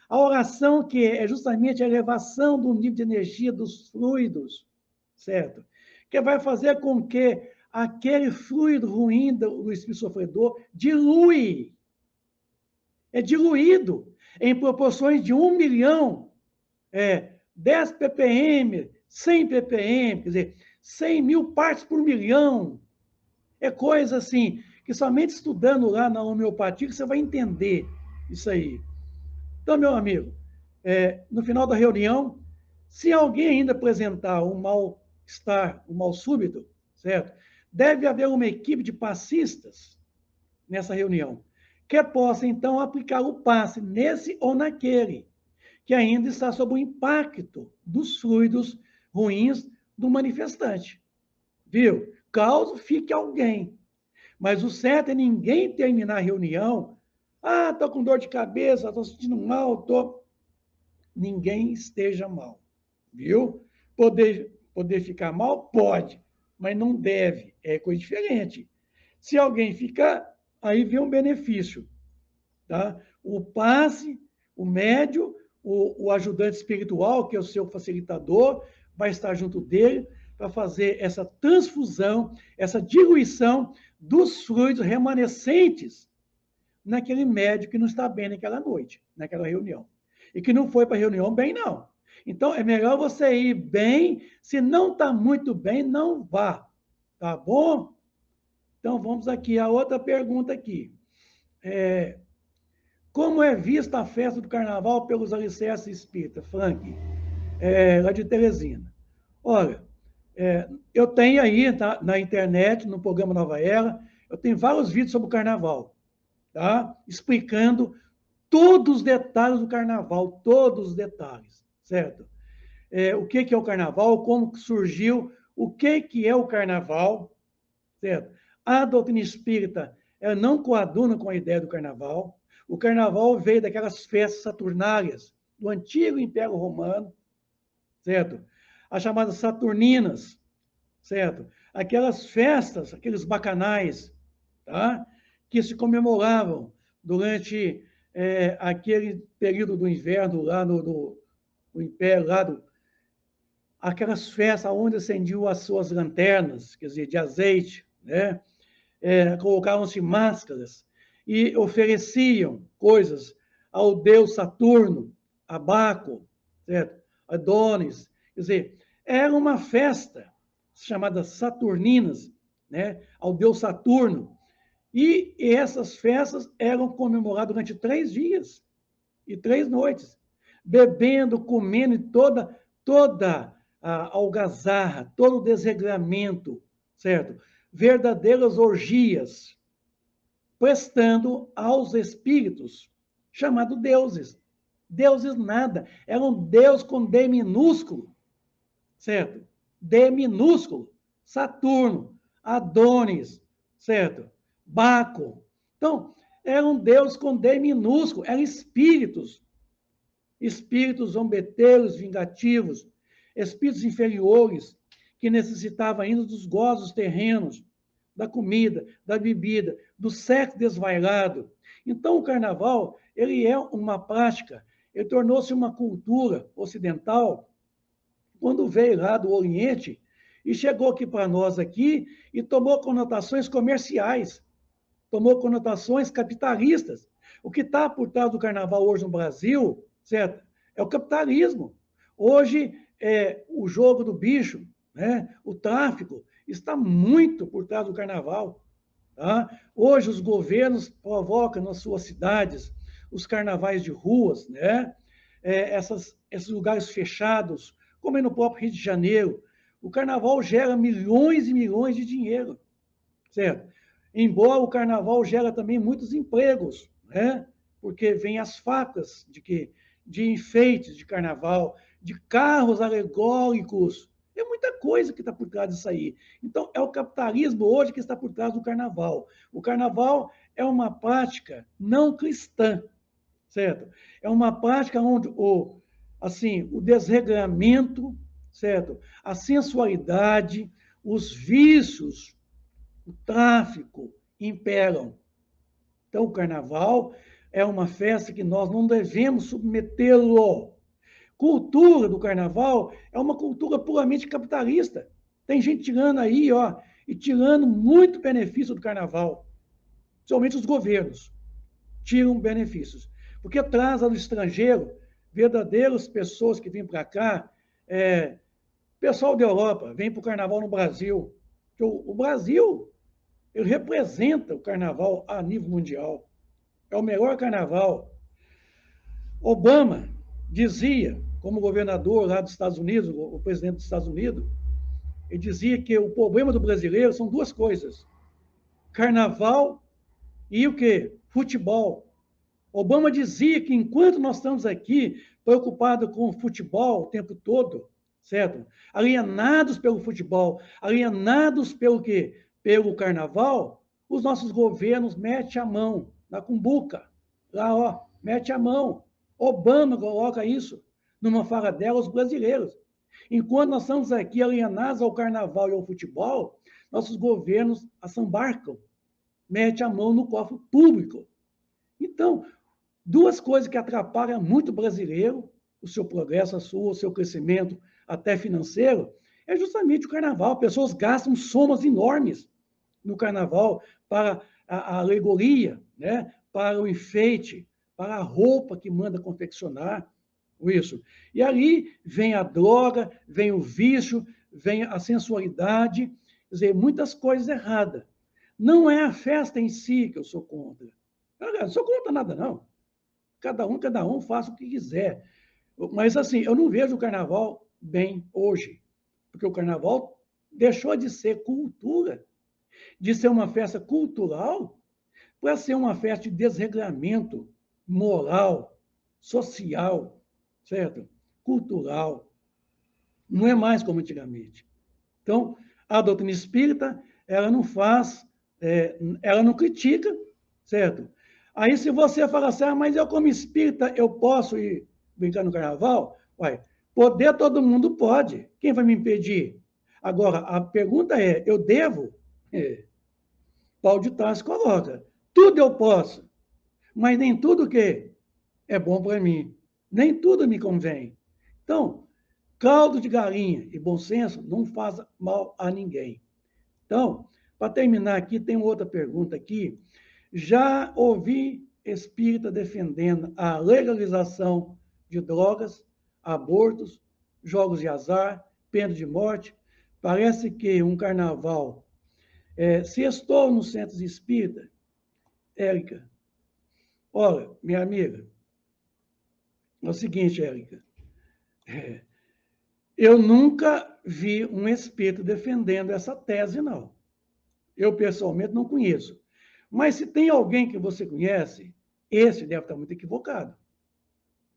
A oração que é justamente a elevação do nível de energia dos fluidos, certo? Que vai fazer com que aquele fluido ruim do espírito sofredor dilui. É diluído em proporções de 1 milhão, 10 ppm, 100 ppm, quer dizer, 100 mil partes por milhão. É coisa assim, que somente estudando lá na homeopatia você vai entender isso aí. Então, meu amigo, no final da reunião, se alguém ainda apresentar um mal-estar, um mal súbito, certo? Deve haver uma equipe de passistas nessa reunião, que possa, então, aplicar o passe nesse ou naquele, que ainda está sob o impacto dos fluidos ruins do manifestante. Viu? Caso fique alguém. Mas o certo é ninguém terminar a reunião. Estou com dor de cabeça, estou sentindo mal, Ninguém esteja mal. Viu? Poder ficar mal? Pode, mas não deve. É coisa diferente. Se alguém ficar, aí vem um benefício. Tá? O passe, o médio, o ajudante espiritual, que é o seu facilitador, vai estar junto dele para fazer essa transfusão, essa diluição dos fluidos remanescentes naquele médio que não está bem naquela noite, naquela reunião. E que não foi para a reunião bem, não. Então, é melhor você ir bem. Se não está muito bem, não vá. Tá bom? Então, vamos aqui a outra pergunta aqui. Como é vista a festa do carnaval pelos alicerces espíritas, Frank? Lá de Teresina. Olha, eu tenho aí na internet, no programa Nova Era, eu tenho vários vídeos sobre o carnaval, tá? Explicando todos os detalhes do carnaval, todos os detalhes, certo? O que é o carnaval, como surgiu, o que é o carnaval, certo? A doutrina espírita não coaduna com a ideia do carnaval. O carnaval veio daquelas festas saturnárias do antigo Império Romano, certo? As chamadas saturninas, certo? Aquelas festas, aqueles bacanais, tá? Que se comemoravam durante aquele período do inverno lá no Império, aquelas festas onde acendiam as suas lanternas, quer dizer, de azeite, né? Colocavam-se máscaras e ofereciam coisas ao deus Saturno, a Baco, certo? Adonis. Quer dizer, era uma festa chamada Saturninas, né? Ao deus Saturno. E essas festas eram comemoradas durante 3 dias e 3 noites, bebendo, comendo, toda a algazarra, todo o desregramento, certo? Verdadeiras orgias, prestando aos espíritos, chamados deuses. Deuses nada, era um Deus com D minúsculo, certo? D minúsculo, Saturno, Adonis, certo? Baco. Então, era um Deus com D minúsculo, eram espíritos zombeteiros, vingativos, espíritos inferiores, que necessitavam ainda dos gozos terrenos, da comida, da bebida, do sexo desvairado. Então, o carnaval, ele é uma prática, ele tornou-se uma cultura ocidental quando veio lá do Oriente e chegou aqui para nós aqui e tomou conotações comerciais, tomou conotações capitalistas. O que está por trás do carnaval hoje no Brasil, certo? É o capitalismo. Hoje, o jogo do bicho, né? O tráfico, está muito por trás do carnaval. Tá? Hoje, os governos provocam nas suas cidades os carnavais de ruas, né? Esses lugares fechados, como é no próprio Rio de Janeiro. O carnaval gera milhões e milhões de dinheiro, certo? Embora o carnaval gera também muitos empregos, né? Porque vem as facas de enfeites de carnaval, de carros alegóricos. É muita coisa que está por trás disso aí. Então, é o capitalismo hoje que está por trás do carnaval. O carnaval é uma prática não cristã, certo? É uma prática onde o desregramento, certo? A sensualidade, os vícios, o tráfico imperam. Então, o carnaval é uma festa que nós não devemos submetê-lo. Cultura do carnaval é uma cultura puramente capitalista. Tem gente tirando aí, ó, e tirando muito benefício do carnaval. Principalmente os governos tiram benefícios. Porque traz ao estrangeiro verdadeiras pessoas que vêm para cá, pessoal da Europa, vem para o carnaval no Brasil. O Brasil, ele representa o carnaval a nível mundial. É o melhor carnaval. Obama dizia, como governador lá dos Estados Unidos, o presidente dos Estados Unidos, ele dizia que o problema do brasileiro são duas coisas: carnaval e o quê? Futebol. Obama dizia que enquanto nós estamos aqui preocupados com o futebol o tempo todo, certo? Alienados pelo futebol, alienados pelo quê? Pelo carnaval, os nossos governos metem a mão na cumbuca. Lá, ó, mete a mão. Obama coloca isso numa fala dela aos brasileiros. Enquanto nós estamos aqui alienados ao carnaval e ao futebol, nossos governos assambarcam, metem a mão no cofre público. Então, duas coisas que atrapalham muito o brasileiro, o seu progresso, o seu crescimento, até financeiro, é justamente o carnaval. Pessoas gastam somas enormes no carnaval para a alegoria, né? Para o enfeite, para a roupa que manda confeccionar, isso. E ali vem a droga, vem o vício, vem a sensualidade, quer dizer, muitas coisas erradas. Não é a festa em si que eu sou contra. Eu não sou contra nada, não. Cada um faz o que quiser. Mas, assim, eu não vejo o carnaval bem hoje, porque o carnaval deixou de ser cultura, de ser uma festa cultural, para ser uma festa de desregramento moral, social, certo? Cultural. Não é mais como antigamente. Então, a doutrina espírita, ela não faz, ela não critica, certo? Aí, se você fala assim, mas eu como espírita, eu posso ir brincar no carnaval? Uai, poder todo mundo pode. Quem vai me impedir? Agora, a pergunta é, eu devo? Paulo de Tarso coloca, tudo eu posso, mas nem tudo que é bom para mim. Nem tudo me convém. Então, caldo de galinha e bom senso não faz mal a ninguém. Então, para terminar aqui, tem outra pergunta aqui. Já ouvi espírita defendendo a legalização de drogas, abortos, jogos de azar, pena de morte. Parece que um carnaval. Se estou no centro espírita, Érica, olha, minha amiga, é o seguinte, Érica, eu nunca vi um espírito defendendo essa tese, não. Eu, pessoalmente, não conheço. Mas se tem alguém que você conhece, esse deve estar muito equivocado.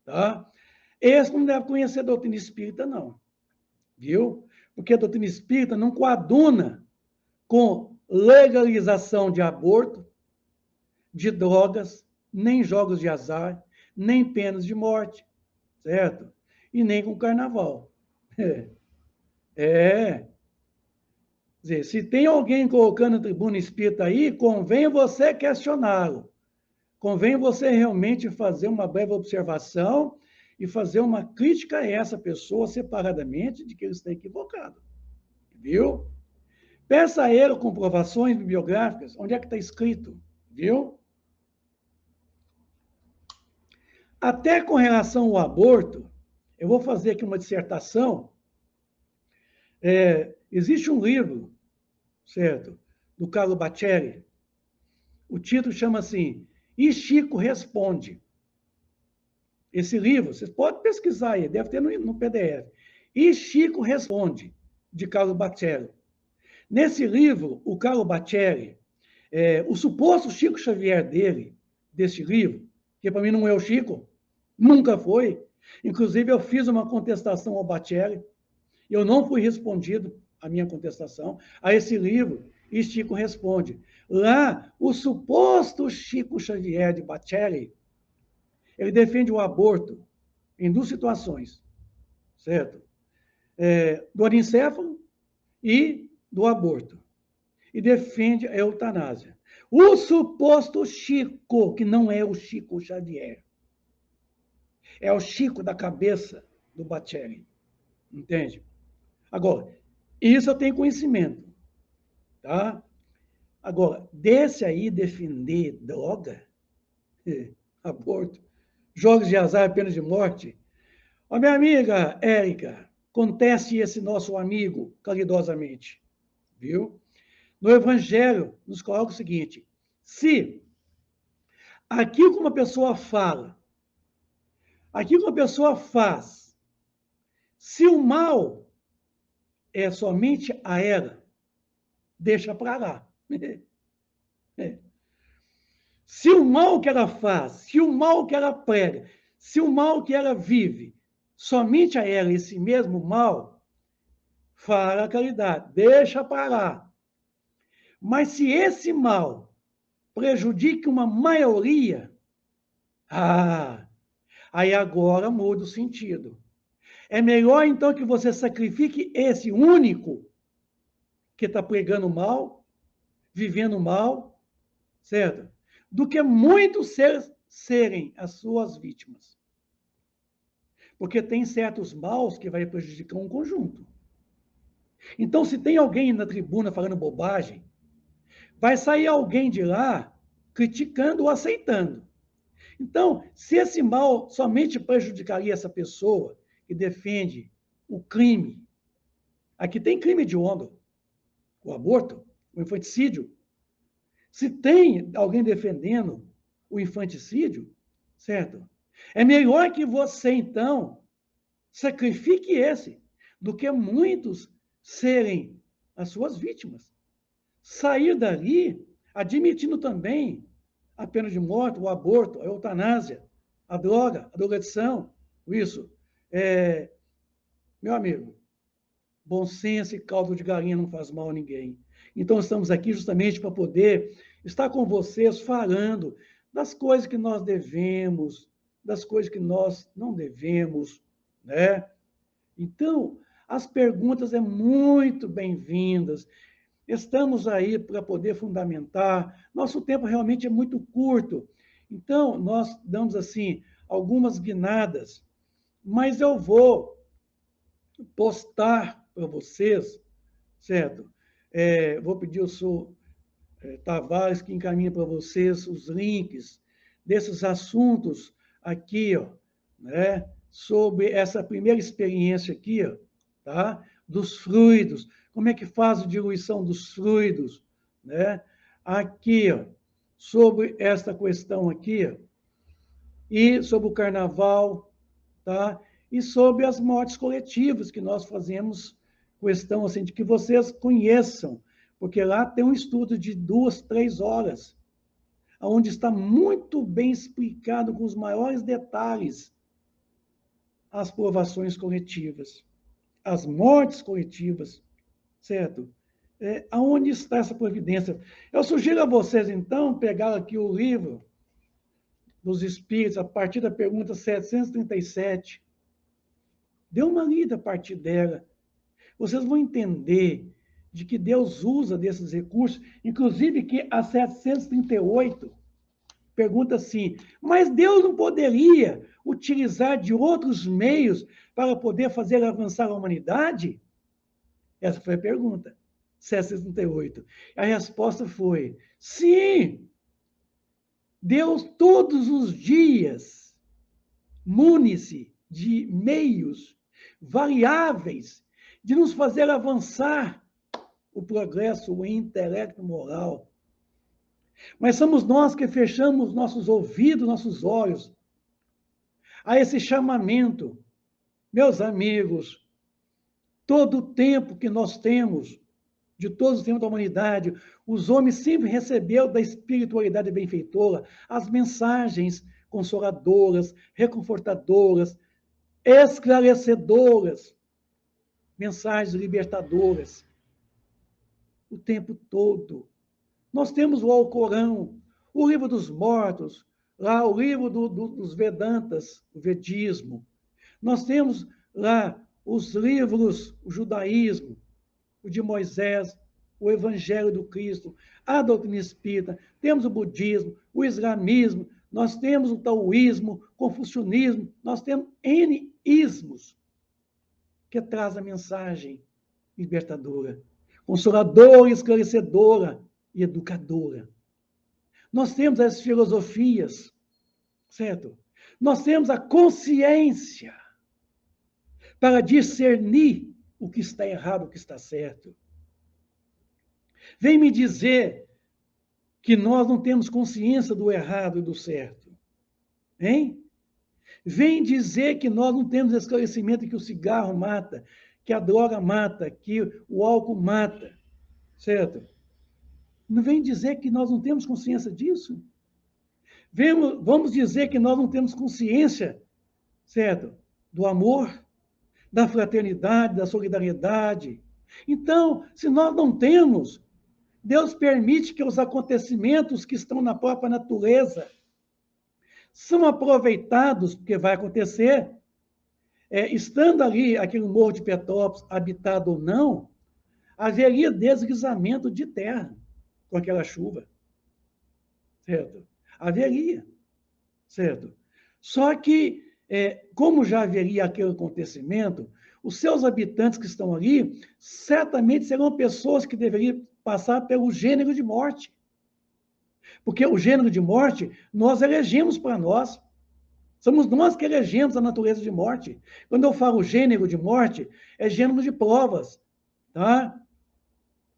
Tá? Esse não deve conhecer a doutrina espírita, não. Viu? Porque a doutrina espírita não coaduna com legalização de aborto, de drogas, nem jogos de azar, nem penas de morte, certo? E nem com carnaval. Quer dizer, se tem alguém colocando a tribuna espírita aí, convém você questioná-lo. Convém você realmente fazer uma breve observação e fazer uma crítica a essa pessoa separadamente de que ele está equivocado. Viu? Peça a ele comprovações bibliográficas, onde é que está escrito, viu? Até com relação ao aborto, eu vou fazer aqui uma dissertação. Existe um livro, certo, do Carlo Bacelli. O título chama assim, E Chico Responde. Esse livro, vocês podem pesquisar aí, deve ter no PDF. E Chico Responde, de Carlo Bacelli. Nesse livro, o Carlo Bacelli, o suposto Chico Xavier desse livro, que para mim não é o Chico, nunca foi. Inclusive, eu fiz uma contestação ao Bacelli, eu não fui respondido a minha contestação a esse livro, e Chico Responde. Lá, o suposto Chico Xavier de Bacelli, ele defende o aborto em duas situações, certo? Do anencefalo e do aborto. E defende a eutanásia. O suposto Chico, que não é o Chico Xavier, é o Chico da cabeça do Bacelli. Entende? Agora, isso eu tenho conhecimento. Tá? Agora, desse aí defender droga, aborto, jogos de azar, pena de morte. Ó, minha amiga Érica, conteste esse nosso amigo caridosamente. Viu? No Evangelho, nos coloca o seguinte, se aquilo que uma pessoa fala, aquilo que uma pessoa faz, se o mal é somente a ela, deixa para lá. Se o mal que ela faz, se o mal que ela prega, se o mal que ela vive, somente a ela, esse mesmo mal, fala a caridade, deixa para lá. Mas se esse mal prejudica uma maioria, aí agora muda o sentido. É melhor, então, que você sacrifique esse único que está pregando mal, vivendo mal, certo? Do que muitos serem as suas vítimas. Porque tem certos maus que vai prejudicar um conjunto. Então, se tem alguém na tribuna falando bobagem, vai sair alguém de lá criticando ou aceitando. Então, se esse mal somente prejudicaria essa pessoa que defende o crime, aqui tem crime hediondo, o aborto, o infanticídio. Se tem alguém defendendo o infanticídio, certo? É melhor que você, então, sacrifique esse, do que muitos serem as suas vítimas. Sair dali, admitindo também a pena de morte, o aborto, a eutanásia, a droga, a drogadição, isso. Meu amigo, bom senso e caldo de galinha não faz mal a ninguém. Então, estamos aqui justamente para poder estar com vocês falando das coisas que nós devemos, das coisas que nós não devemos, né? Então, as perguntas são muito bem-vindas. Estamos aí para poder fundamentar. Nosso tempo realmente é muito curto. Então, nós damos, assim, algumas guinadas, mas eu vou postar para vocês, certo? Vou pedir ao senhor Tavares que encaminhe para vocês os links desses assuntos aqui, ó, né? Sobre essa primeira experiência aqui, ó, tá? Dos fluidos, como é que faz a diluição dos fluidos, né? Aqui, ó, sobre esta questão aqui, ó, e sobre o carnaval, tá? E sobre as mortes coletivas que nós fazemos questão assim, de que vocês conheçam, porque lá tem um estudo de 2, 3 horas, onde está muito bem explicado, com os maiores detalhes, as provações coletivas, as mortes coletivas, certo? Aonde está essa providência? Eu sugiro a vocês, então, pegar aqui o livro dos Espíritos, a partir da pergunta 737. Dê uma lida a partir dela. Vocês vão entender de que Deus usa desses recursos, inclusive que a 738 pergunta assim, mas Deus não poderia utilizar de outros meios para poder fazer avançar a humanidade? Essa foi a pergunta, 768. A resposta foi: sim! Deus todos os dias mune-se de meios variáveis de nos fazer avançar o progresso, o intelecto moral. Mas somos nós que fechamos nossos ouvidos, nossos olhos a esse chamamento. Meus amigos, todo o tempo que nós temos, de todos os tempos da humanidade, os homens sempre receberam da espiritualidade benfeitora as mensagens consoladoras, reconfortadoras, esclarecedoras, mensagens libertadoras, o tempo todo. Nós temos o Alcorão, o livro dos mortos, lá o livro dos Vedantas, o Vedismo. Nós temos lá os livros, o judaísmo, o de Moisés, o Evangelho do Cristo, a doutrina espírita, temos o budismo, o islamismo, nós temos o taoísmo, o confucionismo, nós temos N ismos que traz a mensagem libertadora, consoladora, esclarecedora e educadora. Nós temos as filosofias, certo? Nós temos a consciência para discernir o que está errado, o que está certo. Vem me dizer que nós não temos consciência do errado e do certo. Hein? Vem dizer que nós não temos esclarecimento que o cigarro mata, que a droga mata, que o álcool mata, certo? Não vem dizer que nós não temos consciência disso? Vamos dizer que nós não temos consciência, certo? Do amor, da fraternidade, da solidariedade. Então, se nós não temos, Deus permite que os acontecimentos que estão na própria natureza são aproveitados, porque vai acontecer, estando ali aquele Morro de Petrópolis, habitado ou não, haveria deslizamento de terra com aquela chuva, certo? Haveria, certo? Só que, como já haveria aquele acontecimento, os seus habitantes que estão ali, certamente serão pessoas que deveriam passar pelo gênero de morte. Porque o gênero de morte, nós elegemos para nós. Somos nós que elegemos a natureza de morte. Quando eu falo gênero de morte, é gênero de provas. Tá?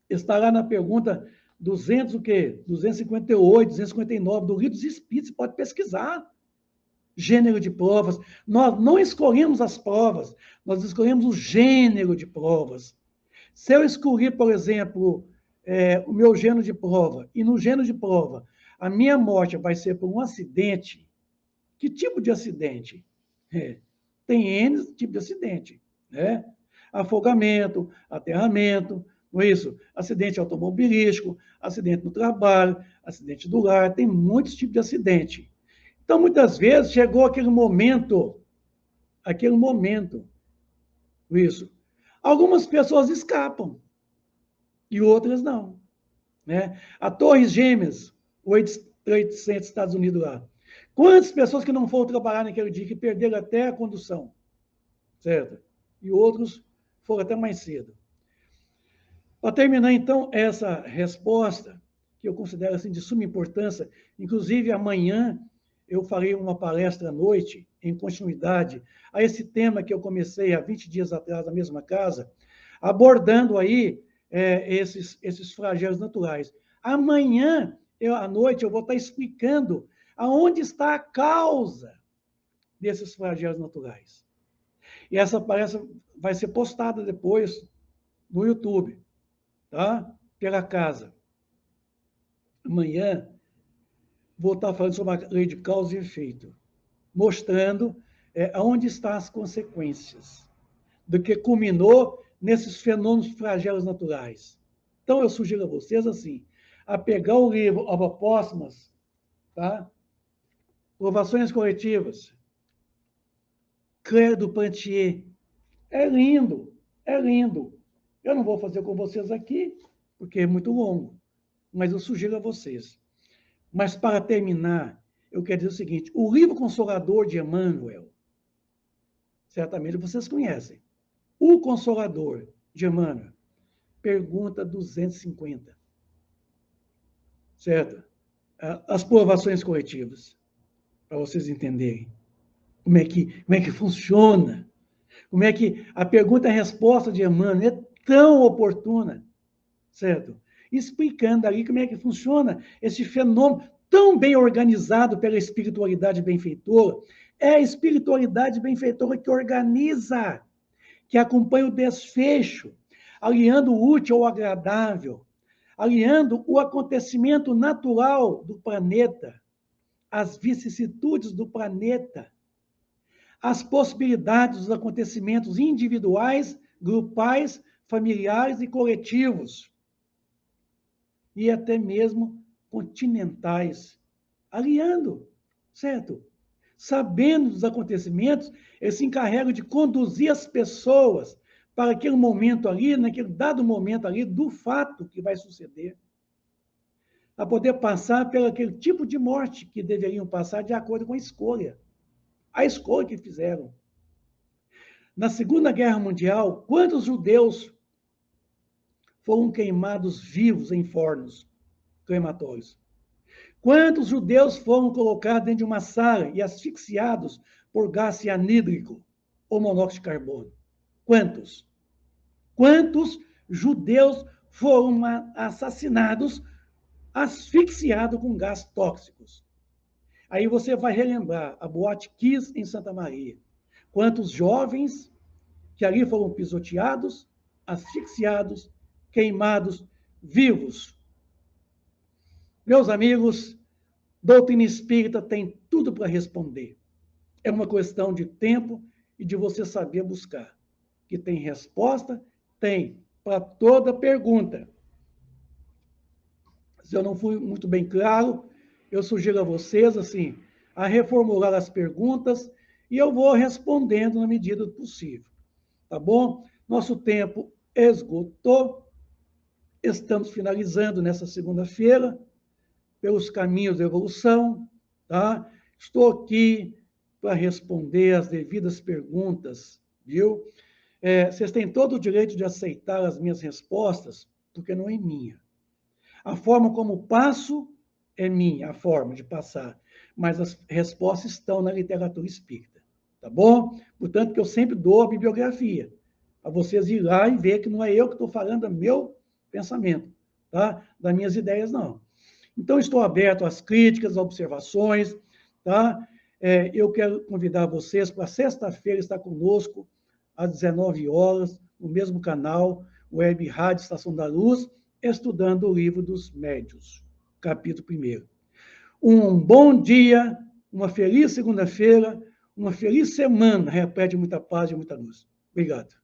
Está lá na pergunta 258, 259 do Livro dos Espíritos, você pode pesquisar. Gênero de provas. Nós não escolhemos as provas, nós escolhemos o gênero de provas. Se eu escolher, por exemplo, o meu gênero de prova, e no gênero de prova, a minha morte vai ser por um acidente, que tipo de acidente? Tem N tipos de acidente, né? Afogamento, aterramento, não é isso? Acidente automobilístico, acidente no trabalho, acidente do lar, tem muitos tipos de acidente. Então, muitas vezes, chegou aquele momento, isso. Algumas pessoas escapam e outras não. Né? A Torres Gêmeas, o World Trade Center, Estados Unidos lá. Quantas pessoas que não foram trabalhar naquele dia, que perderam até a condução, certo? E outros foram até mais cedo. Para terminar, então, essa resposta, que eu considero assim, de suma importância, inclusive amanhã eu farei uma palestra à noite, em continuidade a esse tema que eu comecei há 20 dias atrás na mesma casa, abordando aí esses flagelos naturais. Amanhã, à noite, eu vou estar explicando aonde está a causa desses flagelos naturais. E essa palestra vai ser postada depois no YouTube, tá? Pela casa. Amanhã vou estar falando sobre a lei de causa e efeito, mostrando aonde estão as consequências do que culminou nesses fenômenos flagelos naturais. Então, eu sugiro a vocês, assim, a pegar o livro Apóstomas, tá? Provações Coletivas, Claire do Pantier. É lindo, é lindo. Eu não vou fazer com vocês aqui, porque é muito longo, mas eu sugiro a vocês. Mas, para terminar, eu quero dizer o seguinte, o livro Consolador de Emmanuel, certamente vocês conhecem. O Consolador de Emmanuel, pergunta 250. Certo? As provações coletivas, para vocês entenderem como é que funciona, como é que a pergunta e a resposta de Emmanuel é tão oportuna, certo? Explicando ali como é que funciona esse fenômeno tão bem organizado pela espiritualidade benfeitora. É a espiritualidade benfeitora que organiza, que acompanha o desfecho, aliando o útil ao agradável, aliando o acontecimento natural do planeta, as vicissitudes do planeta, as possibilidades dos acontecimentos individuais, grupais, familiares e coletivos, e até mesmo continentais, aliando, certo? Sabendo dos acontecimentos, eles se encarregam de conduzir as pessoas para aquele momento ali, naquele dado momento ali, do fato que vai suceder, a poder passar pelo aquele tipo de morte que deveriam passar de acordo com a escolha que fizeram. Na Segunda Guerra Mundial, quantos judeus foram queimados vivos em fornos crematórios? Quantos judeus foram colocados dentro de uma sala e asfixiados por gás cianídrico ou monóxido de carbono? Quantos? Quantos judeus foram assassinados, asfixiados com gás tóxicos? Aí você vai relembrar a Boate Kiss em Santa Maria. Quantos jovens que ali foram pisoteados, asfixiados, queimados, vivos. Meus amigos, doutrina espírita tem tudo para responder. É uma questão de tempo e de você saber buscar. Que tem resposta, tem para toda pergunta. Se eu não fui muito bem claro, eu sugiro a vocês, assim, a reformular as perguntas e eu vou respondendo na medida do possível. Tá bom? Nosso tempo esgotou. Estamos finalizando nessa segunda-feira, pelos caminhos da evolução, tá? Estou aqui para responder as devidas perguntas, viu? Vocês têm todo o direito de aceitar as minhas respostas, porque não é minha. A forma como passo é minha, a forma de passar, mas as respostas estão na literatura espírita, tá bom? Portanto, que eu sempre dou a bibliografia, para vocês ir lá e ver que não é eu que estou falando, é meu pensamento, tá? Das minhas ideias, não. Então, estou aberto às críticas, às observações, tá? Eu quero convidar vocês para sexta-feira estar conosco, às 19 horas, no mesmo canal, Web Rádio Estação da Luz, estudando o livro dos médiuns, capítulo 1. Um bom dia, uma feliz segunda-feira, uma feliz semana, repete, muita paz e muita luz. Obrigado.